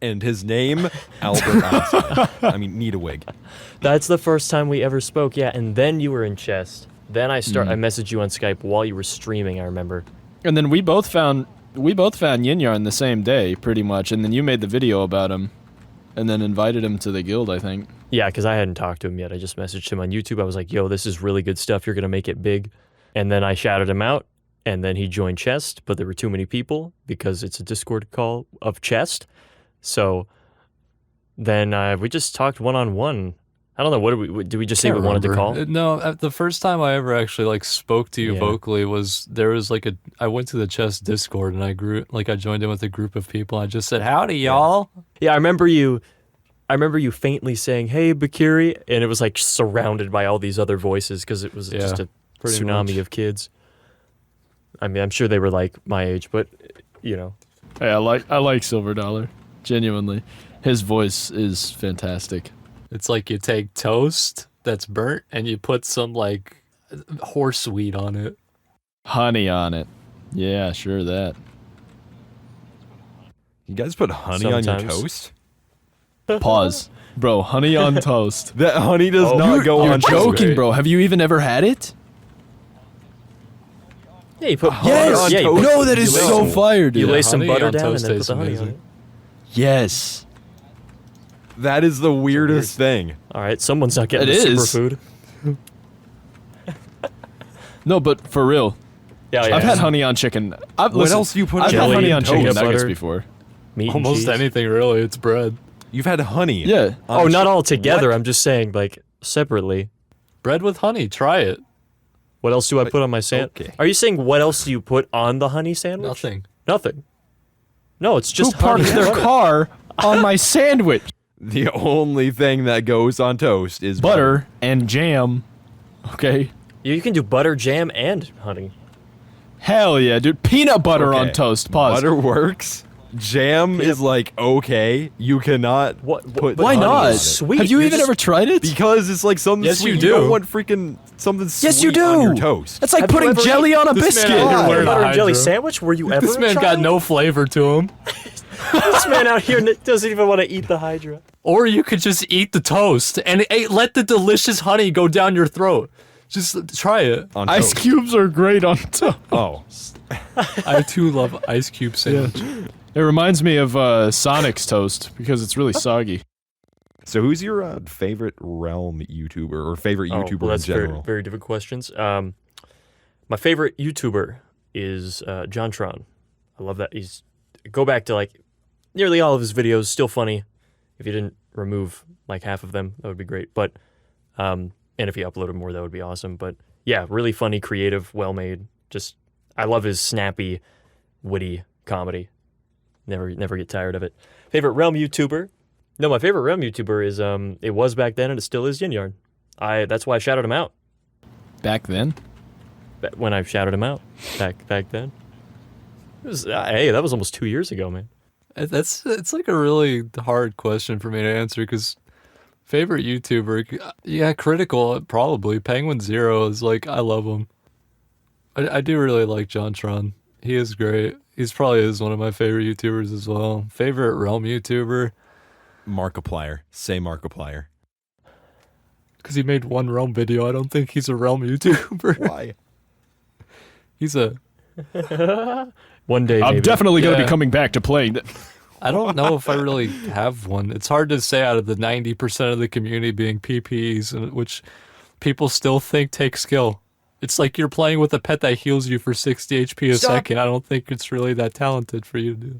And his name, Albert Einstein. I mean, need a wig. That's the first time we ever spoke. Yeah, and then you were in chest. Then I messaged you on Skype while you were streaming, I remember. And then we both found Wiguriyarn the same day, pretty much. And then you made the video about him, and then invited him to the guild. I think. Yeah, because I hadn't talked to him yet. I just messaged him on YouTube. I was like, "Yo, this is really good stuff. You're gonna make it big." And then I shouted him out, and then he joined chest, but there were too many people because it's a Discord call of chest. So then we just talked one-on-one. I don't know, what did we just say we wanted to call? No, the first time I ever actually like spoke to you Yeah. vocally was there was like I went to the chess Discord and I joined in with a group of people. I just said, "Howdy, y'all." Yeah, I remember you faintly saying, "Hey, Bakiri," and it was like surrounded by all these other voices because it was just a pretty tsunami much. of kids. I mean, I'm sure they were like my age, but you know. Hey, I like Silver Dollar. Genuinely, his voice is fantastic. It's like you take toast that's burnt and you put some like horseweed on it. Honey on it. Yeah, sure that. You guys put honey on your Sometimes. toast? Pause, bro. Honey on toast. That honey does not go You're on joking, toast. bro. Have you even ever had it? Yeah, you put Yes! on yeah, you toast? put- No, that you is lay so some- fire, dude. You lay some honey butter on down and toast then put tastes the honey on amazing. it. Yes. That is the weirdest thing. All right, someone's not getting It the is. superfood. No, but for real, Yeah, yeah. I've had honey on chicken. What else do you put I've on had jelly honey on and chicken peanut nuggets butter? before. Meat and Almost cheese. anything really. It's bread. You've had honey. Yeah. Oh, not all together. What? I'm just saying, like separately. Bread with honey. Try it. What else do I put on my sandwich? okay. Are you saying what else do you put on the honey sandwich? Nothing. Nothing. No, it's just Who parked honey and their butter. car on my sandwich? The only thing that goes on toast is Butter and jam. Okay. You can do butter, jam, and honey. Hell yeah, dude. Peanut butter on Okay. toast. Pause. Butter works. Jam is like okay. You cannot put Why honey not? on it. Sweet. Have you You're even just- ever tried it? Because it's like something Yes, sweet. you You don't do. want freaking something Yes, you sweet on your do. toast. That's like Have you putting ever jelly on a This man biscuit. out here Butter wearing a and jelly Hydra. sandwich? Were you ever This a man got child? no flavor to him. This man out here doesn't even want to eat the Hydra. Or you could just eat the toast and let the delicious honey go down your throat. Just try it. On Ice toast. cubes are great on toast. Oh, I too love ice cube sandwich. It reminds me of Sonic's toast because it's really soggy. so who's your favorite realm YouTuber or favorite YouTuber well, that's in very, general? very different questions. My favorite YouTuber is John Tron. I love that. Go back to like nearly all of his videos, still funny. If you didn't remove like half of them, that would be great. But and if you uploaded more, that would be awesome. But yeah, really funny, creative, well made. Just I love his snappy, witty comedy. Never get tired of it. Favorite realm YouTuber? No, my favorite realm YouTuber is it was back then and it still is Wiguriyarn. That's why I shouted him out Back then? when I shouted him out back then. It was, hey, that was almost 2 years ago, man. It's like a really hard question for me to answer because favorite YouTuber, yeah, critical probably. Penguin Zero is like I love him. I do really like John Tron. He is great. He's probably is one of my favorite YouTubers as well. Favorite realm YouTuber Markiplier. Say Markiplier. because he made one realm video. I don't think he's a realm YouTuber. Why? He's a. One day, I'm maybe. definitely going to Yeah. be coming back to playing. I don't know if I really have one. It's hard to say out of the 90% of the community being PPs, which people still think take skill. It's like you're playing with a pet that heals you for 60 HP a second. I don't think it's really that talented for you to do.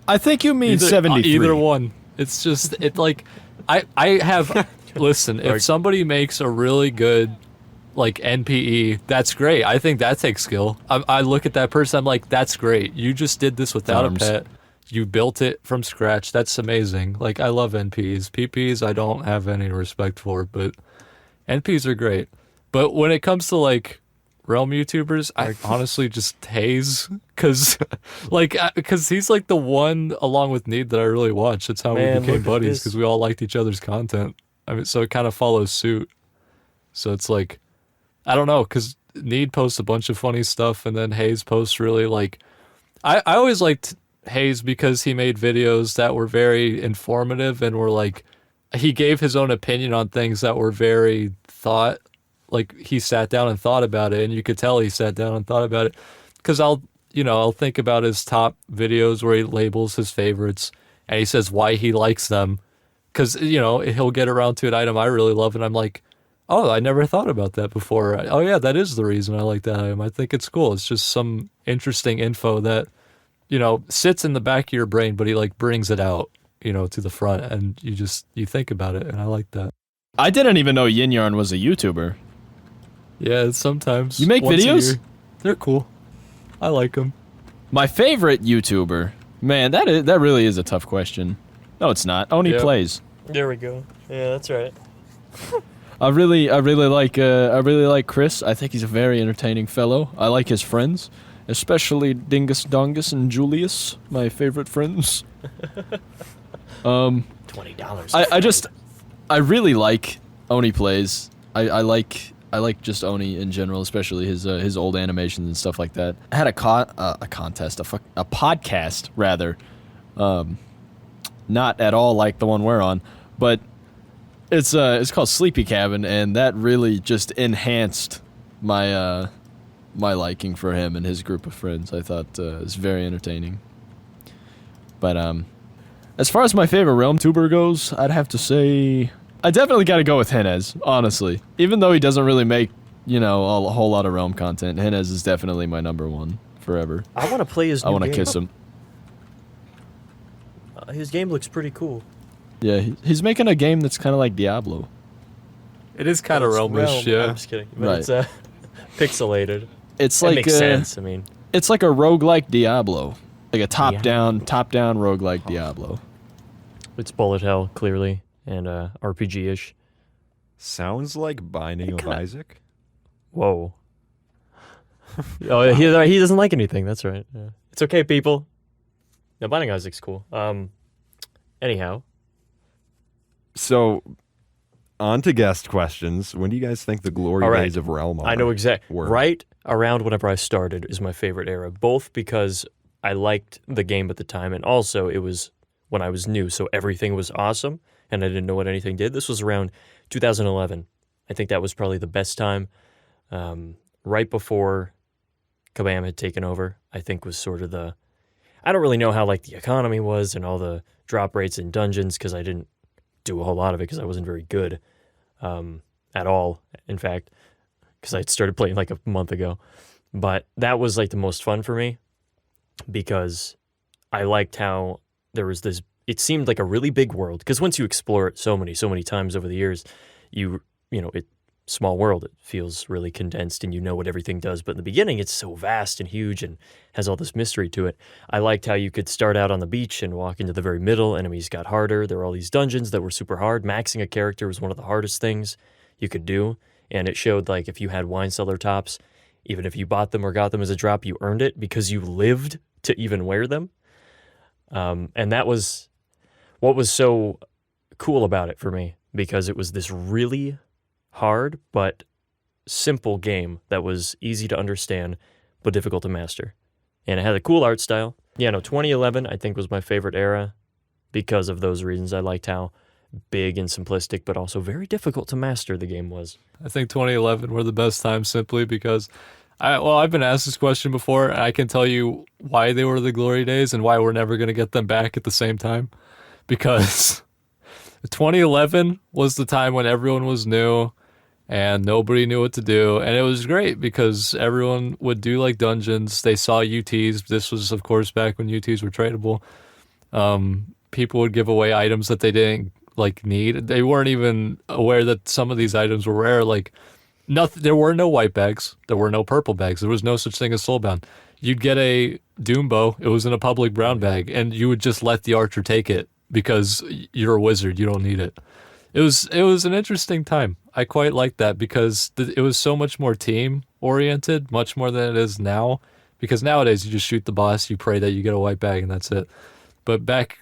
I think you mean 73. Either one. It's just I have listen, if somebody makes a really good like NPE, that's great. I think that takes skill. I look at that person, I'm like, that's great. You just did this without Arms. a pet. You built it from scratch. That's amazing. Like I love NPs. PPs I don't have any respect for, but NPs are great. But when it comes to like realm YouTubers, I honestly just Haze because he's like the one along with Need that I really watch. That's how Man, we became look at buddies this. because we all liked each other's content. I mean, so it kind of follows suit. So it's like, I don't know, because Need posts a bunch of funny stuff, and then Haze posts really like. I always liked Haze because he made videos that were very informative and were like, he gave his own opinion on things that were very thought. Like he sat down and thought about it, and you could tell he sat down and thought about it. Because I'll think about his top videos where he labels his favorites and he says why he likes them. Because he'll get around to an item I really love, and I'm like, oh, I never thought about that before. Oh yeah, that is the reason I like that item. I think it's cool. It's just some interesting info that sits in the back of your brain, but he like brings it out, to the front, and you think about it, and I like that. I didn't even know Wiguriyarn was a YouTuber. Yeah, sometimes. You make once a videos? year. They're cool. I like them. My favorite YouTuber, man, that really is a tough question. No, it's not. Oni Yeah. plays. There we go. Yeah, that's right. I really like Chris. I think he's a very entertaining fellow. I like his friends, especially Dingus Dongus and Julius, my favorite friends. $20. I really like Oni plays. I like just Oni in general, especially his old animations and stuff like that. I had a podcast rather, not at all like the one we're on, but it's called Sleepy Cabin, and that really just enhanced my my liking for him and his group of friends. I thought it was very entertaining. But as far as my favorite realm tuber goes, I'd have to say I definitely got to go with Henez, honestly. Even though he doesn't really make, a whole lot of realm content, Henez is definitely my number one forever. I want to play his new I want to game. kiss him. His game looks pretty cool. Yeah, he's making a game that's kind of like Diablo. It is kind of It's realmish, Realm. yeah. I'm just kidding. But Right. it's pixelated. It's That like makes sense. I mean, It's like a roguelike Diablo. Like a top-down Diablo. roguelike Diablo. it's bullet hell, clearly, and RPG-ish. Sounds like Binding of Isaac. Whoa. Oh, he doesn't like anything. That's right. Yeah. It's okay, people. No, Binding of Isaac's cool. Anyhow, So, on to guest questions. When do you guys think the glory All right. days of Realm are? I know exactly. were? Right around whenever I started is my favorite era, both because I liked the game at the time, and also it was when I was new, so everything was awesome, and I didn't know what anything did. This was around 2011. I think that was probably the best time. Right before Kabam had taken over, I think was sort of the... I don't really know how like the economy was and all the drop rates in dungeons because I didn't do a whole lot of it because I wasn't very good at all, in fact, because I started playing like a month ago. But that was like the most fun for me because I liked how there was this, it seemed like a really big world because once you explore it so many times over the years, small world, it feels really condensed and you know what everything does. But in the beginning, it's so vast and huge and has all this mystery to it. I liked how you could start out on the beach and walk into the very middle. Enemies got harder. There were all these dungeons that were super hard. Maxing a character was one of the hardest things you could do. And it showed like if you had wine cellar tops, even if you bought them or got them as a drop, you earned it because you lived to even wear them. And that was what was so cool about it for me because it was this really hard but simple game that was easy to understand but difficult to master. And it had a cool art style. 2011 I think was my favorite era because of those reasons. I liked how big and simplistic but also very difficult to master the game was. I think 2011 were the best times simply because I've been asked this question before, and I can tell you why they were the glory days and why we're never going to get them back at the same time. Because 2011 was the time when everyone was new and nobody knew what to do. And it was great because everyone would do like dungeons. They saw UTs. This was, of course, back when UTs were tradable. People would give away items that they didn't like need. They weren't even aware that some of these items were rare. Like nothing. There were no white bags. There were no purple bags. There was no such thing as soulbound. You'd get a doom bow. It was in a public brown bag, and you would just let the archer take it because you're a wizard. You don't need it. It was an interesting time. I quite liked that because it was so much more team oriented, much more than it is now. Because nowadays you just shoot the boss, you pray that you get a white bag, and that's it. But back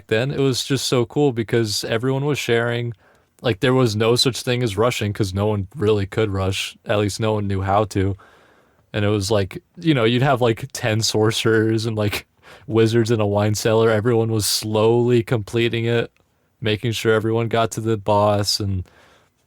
then, it was just so cool because everyone was sharing. Like there was no such thing as rushing because no one really could rush. At least no one knew how to. And it was like, you'd have like 10 sorcerers and like wizards in a wine cellar. Everyone was slowly completing it, making sure everyone got to the boss. And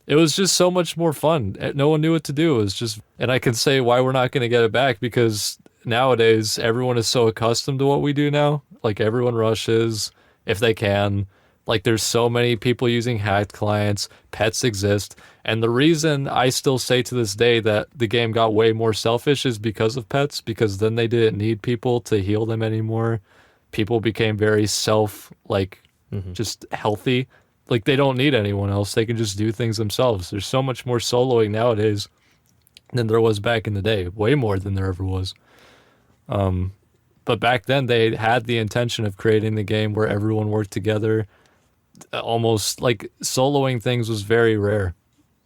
it was just so much more fun. No one knew what to do. It was just, and I can say why we're not going to get it back because nowadays everyone is so accustomed to what we do now. Like everyone rushes if they can. Like there's so many people using hacked clients, pets exist. And the reason I still say to this day that the game got way more selfish is because of pets, because then they didn't need people to heal them anymore. People became very just healthy. Like they don't need anyone else. They can just do things themselves. There's so much more soloing nowadays than there was back in the day. Way more than there ever was. But back then they had the intention of creating the game where everyone worked together. Almost like soloing things was very rare.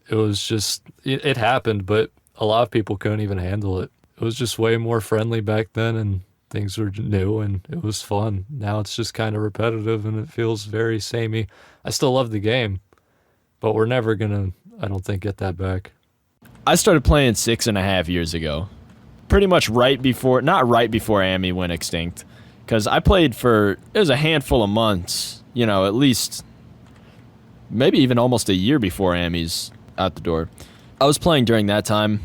It was just, it happened, but a lot of people couldn't even handle it. It was just way more friendly back then and things were new and it was fun. Now it's just kind of repetitive and it feels very samey. I still love the game, but we're never going to, I don't think, get that back. I started playing 6.5 years ago. Pretty much not right before Amy went extinct. Because I played it was a handful of months, at least maybe even almost a year before Amy's out the door. I was playing during that time,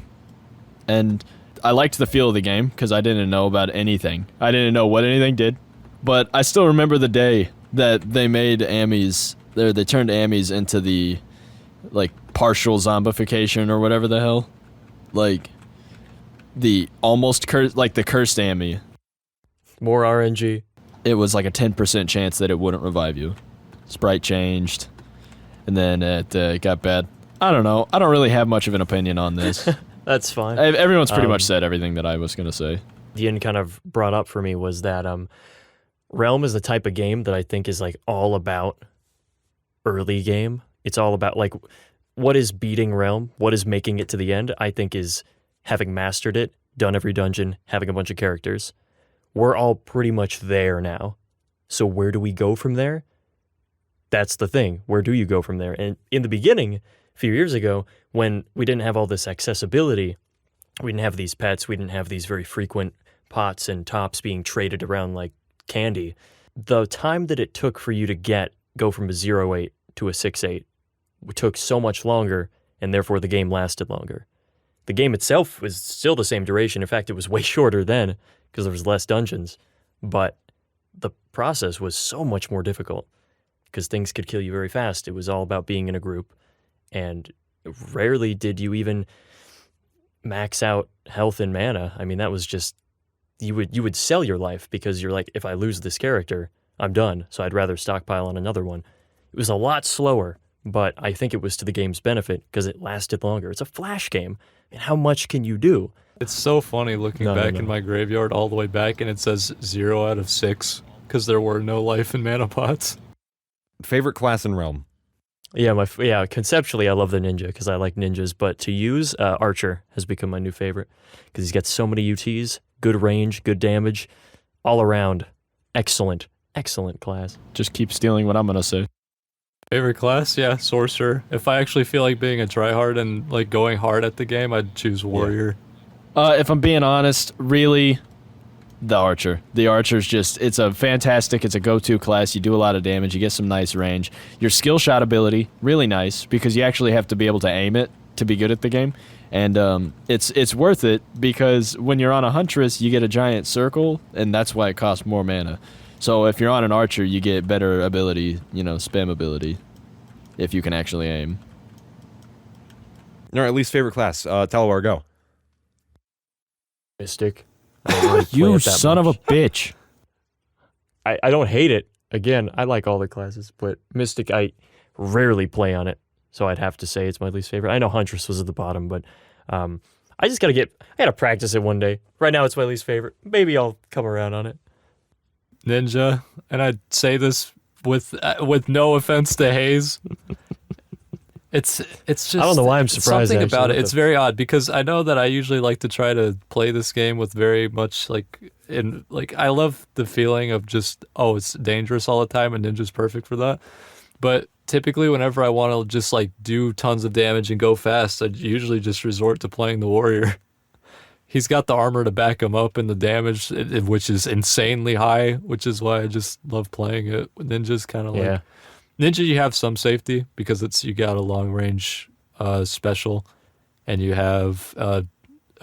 and I liked the feel of the game because I didn't know about anything. I didn't know what anything did, but I still remember the day that they made Ammies. They turned Ammies into the like partial zombification or whatever the hell, like the almost cursed, like the cursed Ammy. More RNG. It was like a 10% chance that it wouldn't revive you. Sprite changed, and then it got bad. I don't know. I don't really have much of an opinion on this. That's fine. Everyone's pretty much said everything that I was going to say. Ian kind of brought up for me was that Realm is the type of game that I think is like all about early game. It's all about like what is beating Realm, what is making it to the end, I think is having mastered it, done every dungeon, having a bunch of characters. We're all pretty much there now. So where do we go from there? That's the thing. Where do you go from there? And in the beginning, a few years ago, when we didn't have all this accessibility, we didn't have these pets, we didn't have these very frequent pots and tops being traded around like candy. The time that it took for you to go from a 0.8 to a 6.8 took so much longer, and therefore the game lasted longer. The game itself was still the same duration. In fact, it was way shorter then because there was less dungeons, but the process was so much more difficult because things could kill you very fast. It was all about being in a group, and rarely did you even max out health and mana. I mean, that was just, you would sell your life because you're like, if I lose this character, I'm done, so I'd rather stockpile on another one. It was a lot slower, but I think it was to the game's benefit because it lasted longer. It's a flash game, and how much can you do? It's so funny looking back in my graveyard all the way back, and it says 0 out of 6 because there were no life and mana pots. Favorite class in Realm? Yeah, conceptually I love the ninja because I like ninjas, but to use, Archer has become my new favorite because he's got so many UTs, good range, good damage, all around, excellent class. Just keep stealing what I'm going to say. Favorite class? Yeah, Sorcerer. If I actually feel like being a tryhard and like going hard at the game, I'd choose Warrior. If I'm being honest, really, the Archer. The Archer's just, it's a go-to class. You do a lot of damage. You get some nice range. Your skill shot ability, really nice, because you actually have to be able to aim it to be good at the game. And it's worth it because when you're on a Huntress, you get a giant circle, and that's why it costs more mana. So if you're on an Archer, you get better ability, spam ability, if you can actually aim. All right, least favorite class. Talawar, go. Mystic. I don't really play You it that son of much. a bitch. I don't hate it. Again, I like all the classes, but Mystic, I rarely play on it, so I'd have to say it's my least favorite. I know Huntress was at the bottom, but I gotta practice it one day. Right now, it's my least favorite. Maybe I'll come around on it. Ninja, and I'd say this with no offense to Hayes. It's just, I don't know why I'm surprised, Something actually. about it. It's very odd because I know that I usually like to try to play this game with very much I love the feeling of just, it's dangerous all the time, and Ninja's perfect for that. But typically whenever I want to just like do tons of damage and go fast, I usually just resort to playing the Warrior. He's got the armor to back him up and the damage, which is insanely high, which is why I just love playing it. Ninja's kind of like... Ninja, you have some safety because you got a long range special, and you have a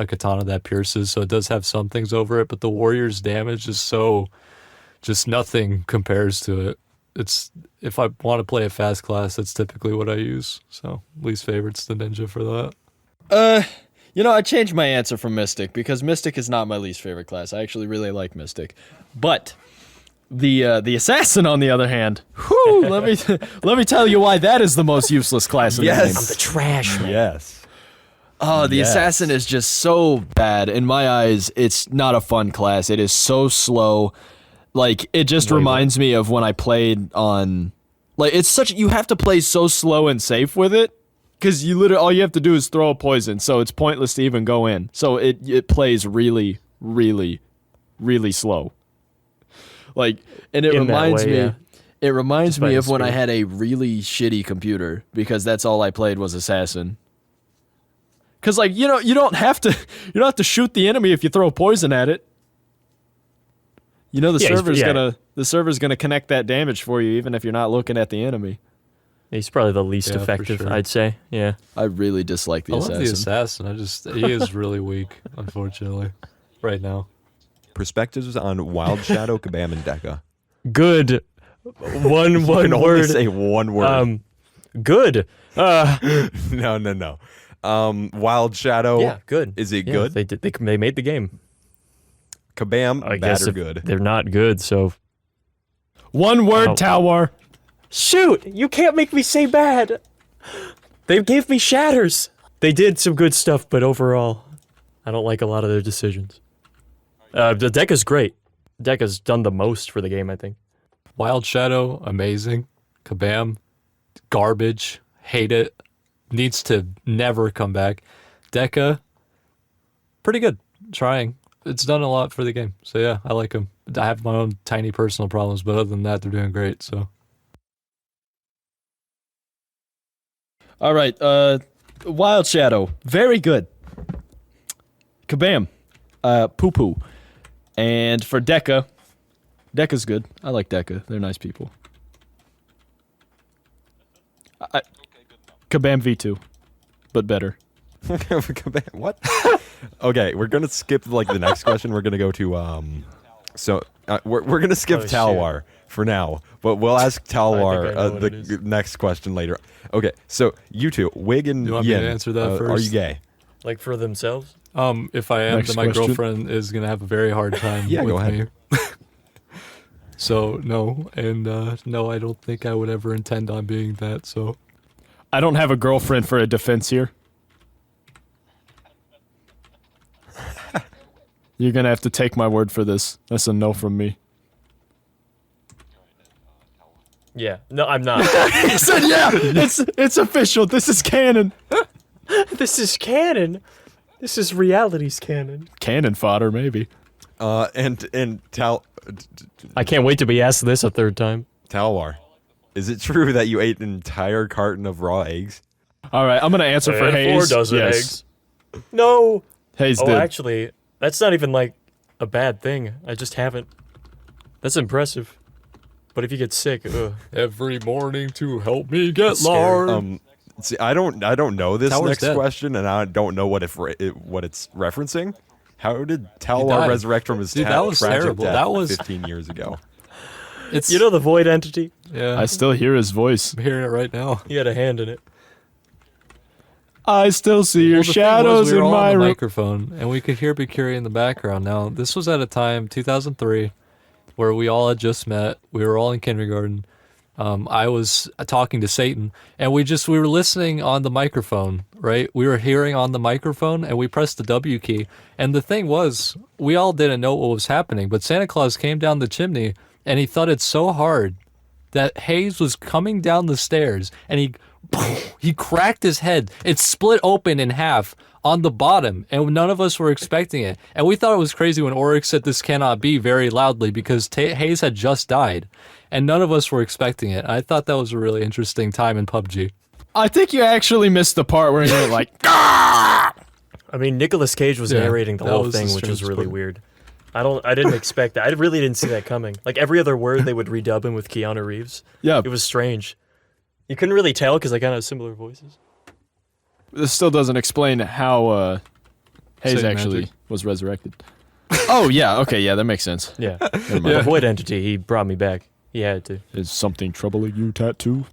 katana that pierces, so it does have some things over it, but the Warrior's damage is so... just nothing compares to it. If I want to play a fast class, that's typically what I use. So least favorite's the Ninja for that. I changed my answer from Mystic because Mystic is not my least favorite class. I actually really like Mystic. But the Assassin, on the other hand, let me tell you why that is the most useless class in the game. I'm the trash man. Yes. Oh, the Assassin is just so bad. In my eyes, it's not a fun class. It is so slow. Like, it just reminds me of when I played on... Like, you have to play so slow and safe with it. Because all you have to do is throw a poison, so it's pointless to even go in. So it plays really, really, really slow. Like, and it reminds me. It reminds me of when I had a really shitty computer because that's all I played was Assassin. Because you don't have to shoot the enemy if you throw poison at it. The server's gonna connect that damage for you even if you're not looking at the enemy. He's probably the least Yeah, for effective, sure. I'd say. Yeah. I really dislike the I love assassin. the assassin. He is really weak, unfortunately, right now. Perspectives on Wild Shadow, Kabam, and Deca. Good. One You can only word. say one word. Good. No. Wild Shadow. Yeah, good. Is it Yeah, good? They made the game. Kabam, I bad guess or if good? they're not good, so One word, Oh. Talwar. shoot! You can't make me say bad. They gave me shatters. They did some good stuff, but overall, I don't like a lot of their decisions. The Deca's great. Deca's done the most for the game, I think. Wild Shadow, amazing. Kabam, garbage. Hate it. Needs to never come back. Deca, pretty good. Trying. It's done a lot for the game. So yeah, I like them. I have my own tiny personal problems, but other than that, they're doing great. So All right. Wild Shadow, very good. Kabam, poo poo. And for Deca, Deca's good. I like Deca. They're nice people. Kabam V2, but better. Kabam, what? Okay, we're gonna skip like the next question. We're gonna go to we're gonna skip Oh, shoot. Talwar for now, but we'll ask Talwar I know what it the is. next question later. Okay, so you two, Wig and You want me Yin, to answer that are first? you gay? Like for themselves? if I am, Next then my question. girlfriend is gonna have a very hard time Yeah, with go ahead. me. So no, and no, I don't think I would ever intend on being that. So I don't have a girlfriend for a defense here. You're gonna have to take my word for this. That's a no from me. Yeah. No, I'm not. He said, "Yeah, it's official. This is canon. This is canon. This is reality's canon. Cannon fodder, maybe." And I can't wait to be asked this a third time. Talwar, is it true that you ate an entire carton of raw eggs? All right, I'm gonna answer for Hayes. 4 dozen Yes. eggs. No. Hayes Oh, did. actually, that's not even like a bad thing. I just haven't. That's impressive. But if you get sick, ugh. every morning to help me get Scary. large. See, I don't know this Talwar's next dead. question, and I don't know what what it's referencing. How did died. Talwar resurrect from his Dude, that was tragic terrible. death That was- 15 years ago? It's You know the void entity? yeah. I still hear his voice. I'm hearing it right now. He had a hand in it. I still see your Well, the thing was, shadows we were in all my on the room. microphone, and we could hear Bikuri in the background. Now, this was at a time, 2003, where we all had just met. We were all in kindergarten. I was talking to Satan, and we were listening on the microphone, right? We were hearing on the microphone, and we pressed the W key. And the thing was, we all didn't know what was happening, but Santa Claus came down the chimney, and he thudded so hard that Hayes was coming down the stairs, and he cracked his head. It split open in half on the bottom, and none of us were expecting it. And we thought it was crazy when Oryx said this cannot be very loudly because Hayes had just died, and none of us were expecting it. I thought that was a really interesting time in PUBG. I think you actually missed the part where you're like, I mean, Nicolas Cage was Yeah, narrating the that whole was the thing, which was strange really part. weird. I didn't expect that. I really didn't see that coming. Like every other word, they would redub him with Keanu Reeves. yeah, It was strange. You couldn't really tell because they kind of have similar voices. this still doesn't explain how Hayes Satan actually magic. was resurrected. Oh, yeah, okay, yeah, that makes sense. Yeah. Never mind. The void entity, he brought me back. He had to. Is something troubling you, Tattoo?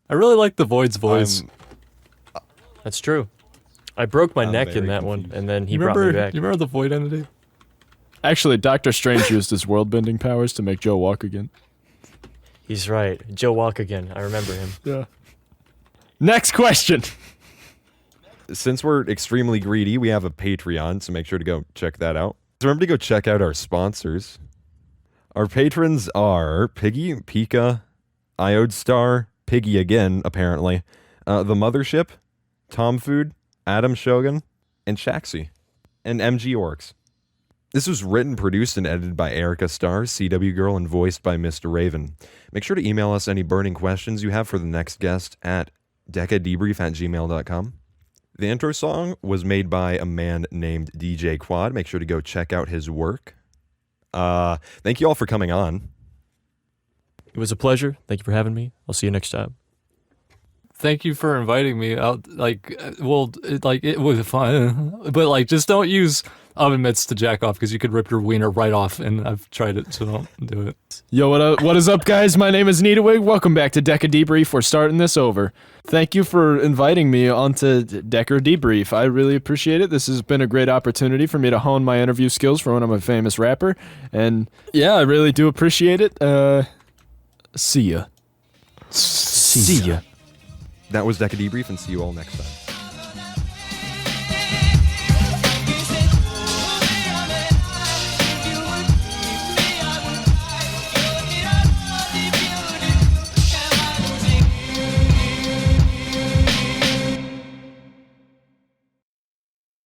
I really like the Void's voice. That's true. I broke my I'm neck in very that one, confused. and then he you brought remember? me back. You remember the Void entity? Actually, Doctor Strange used his world-bending powers to make Joe walk again. He's right. Joe Walk again. I remember him. Yeah. Next question. Since we're extremely greedy, we have a Patreon, so make sure to go check that out. So remember to go check out our sponsors. Our patrons are Piggy, Pika, Iode Star, Piggy again, apparently, The Mothership, Tom Food, Adam Shogun, and Shaxi, and MG Orcs. This was written, produced, and edited by Erica Starr, CW Girl, and voiced by Mr. Raven. Make sure to email us any burning questions you have for the next guest at decadebrief@gmail.com. The intro song was made by a man named DJ Quad. Make sure to go check out his work. Thank you all for coming on. It was a pleasure. Thank you for having me. I'll see you next time. thank you for inviting me out. Like, it was fun, but like, just don't use oven mitts to jack off because you could rip your wiener right off, and I've tried it, so don't do it. Yo, what is up, guys? My name is Needawig. Welcome back to Deca Debrief. We're starting this over. Thank you for inviting me onto Deca Debrief. I really appreciate it. This has been a great opportunity for me to hone my interview skills for when I'm a famous rapper, and yeah, I really do appreciate it. See ya. See ya. That was Deca Debrief, and see you all next time.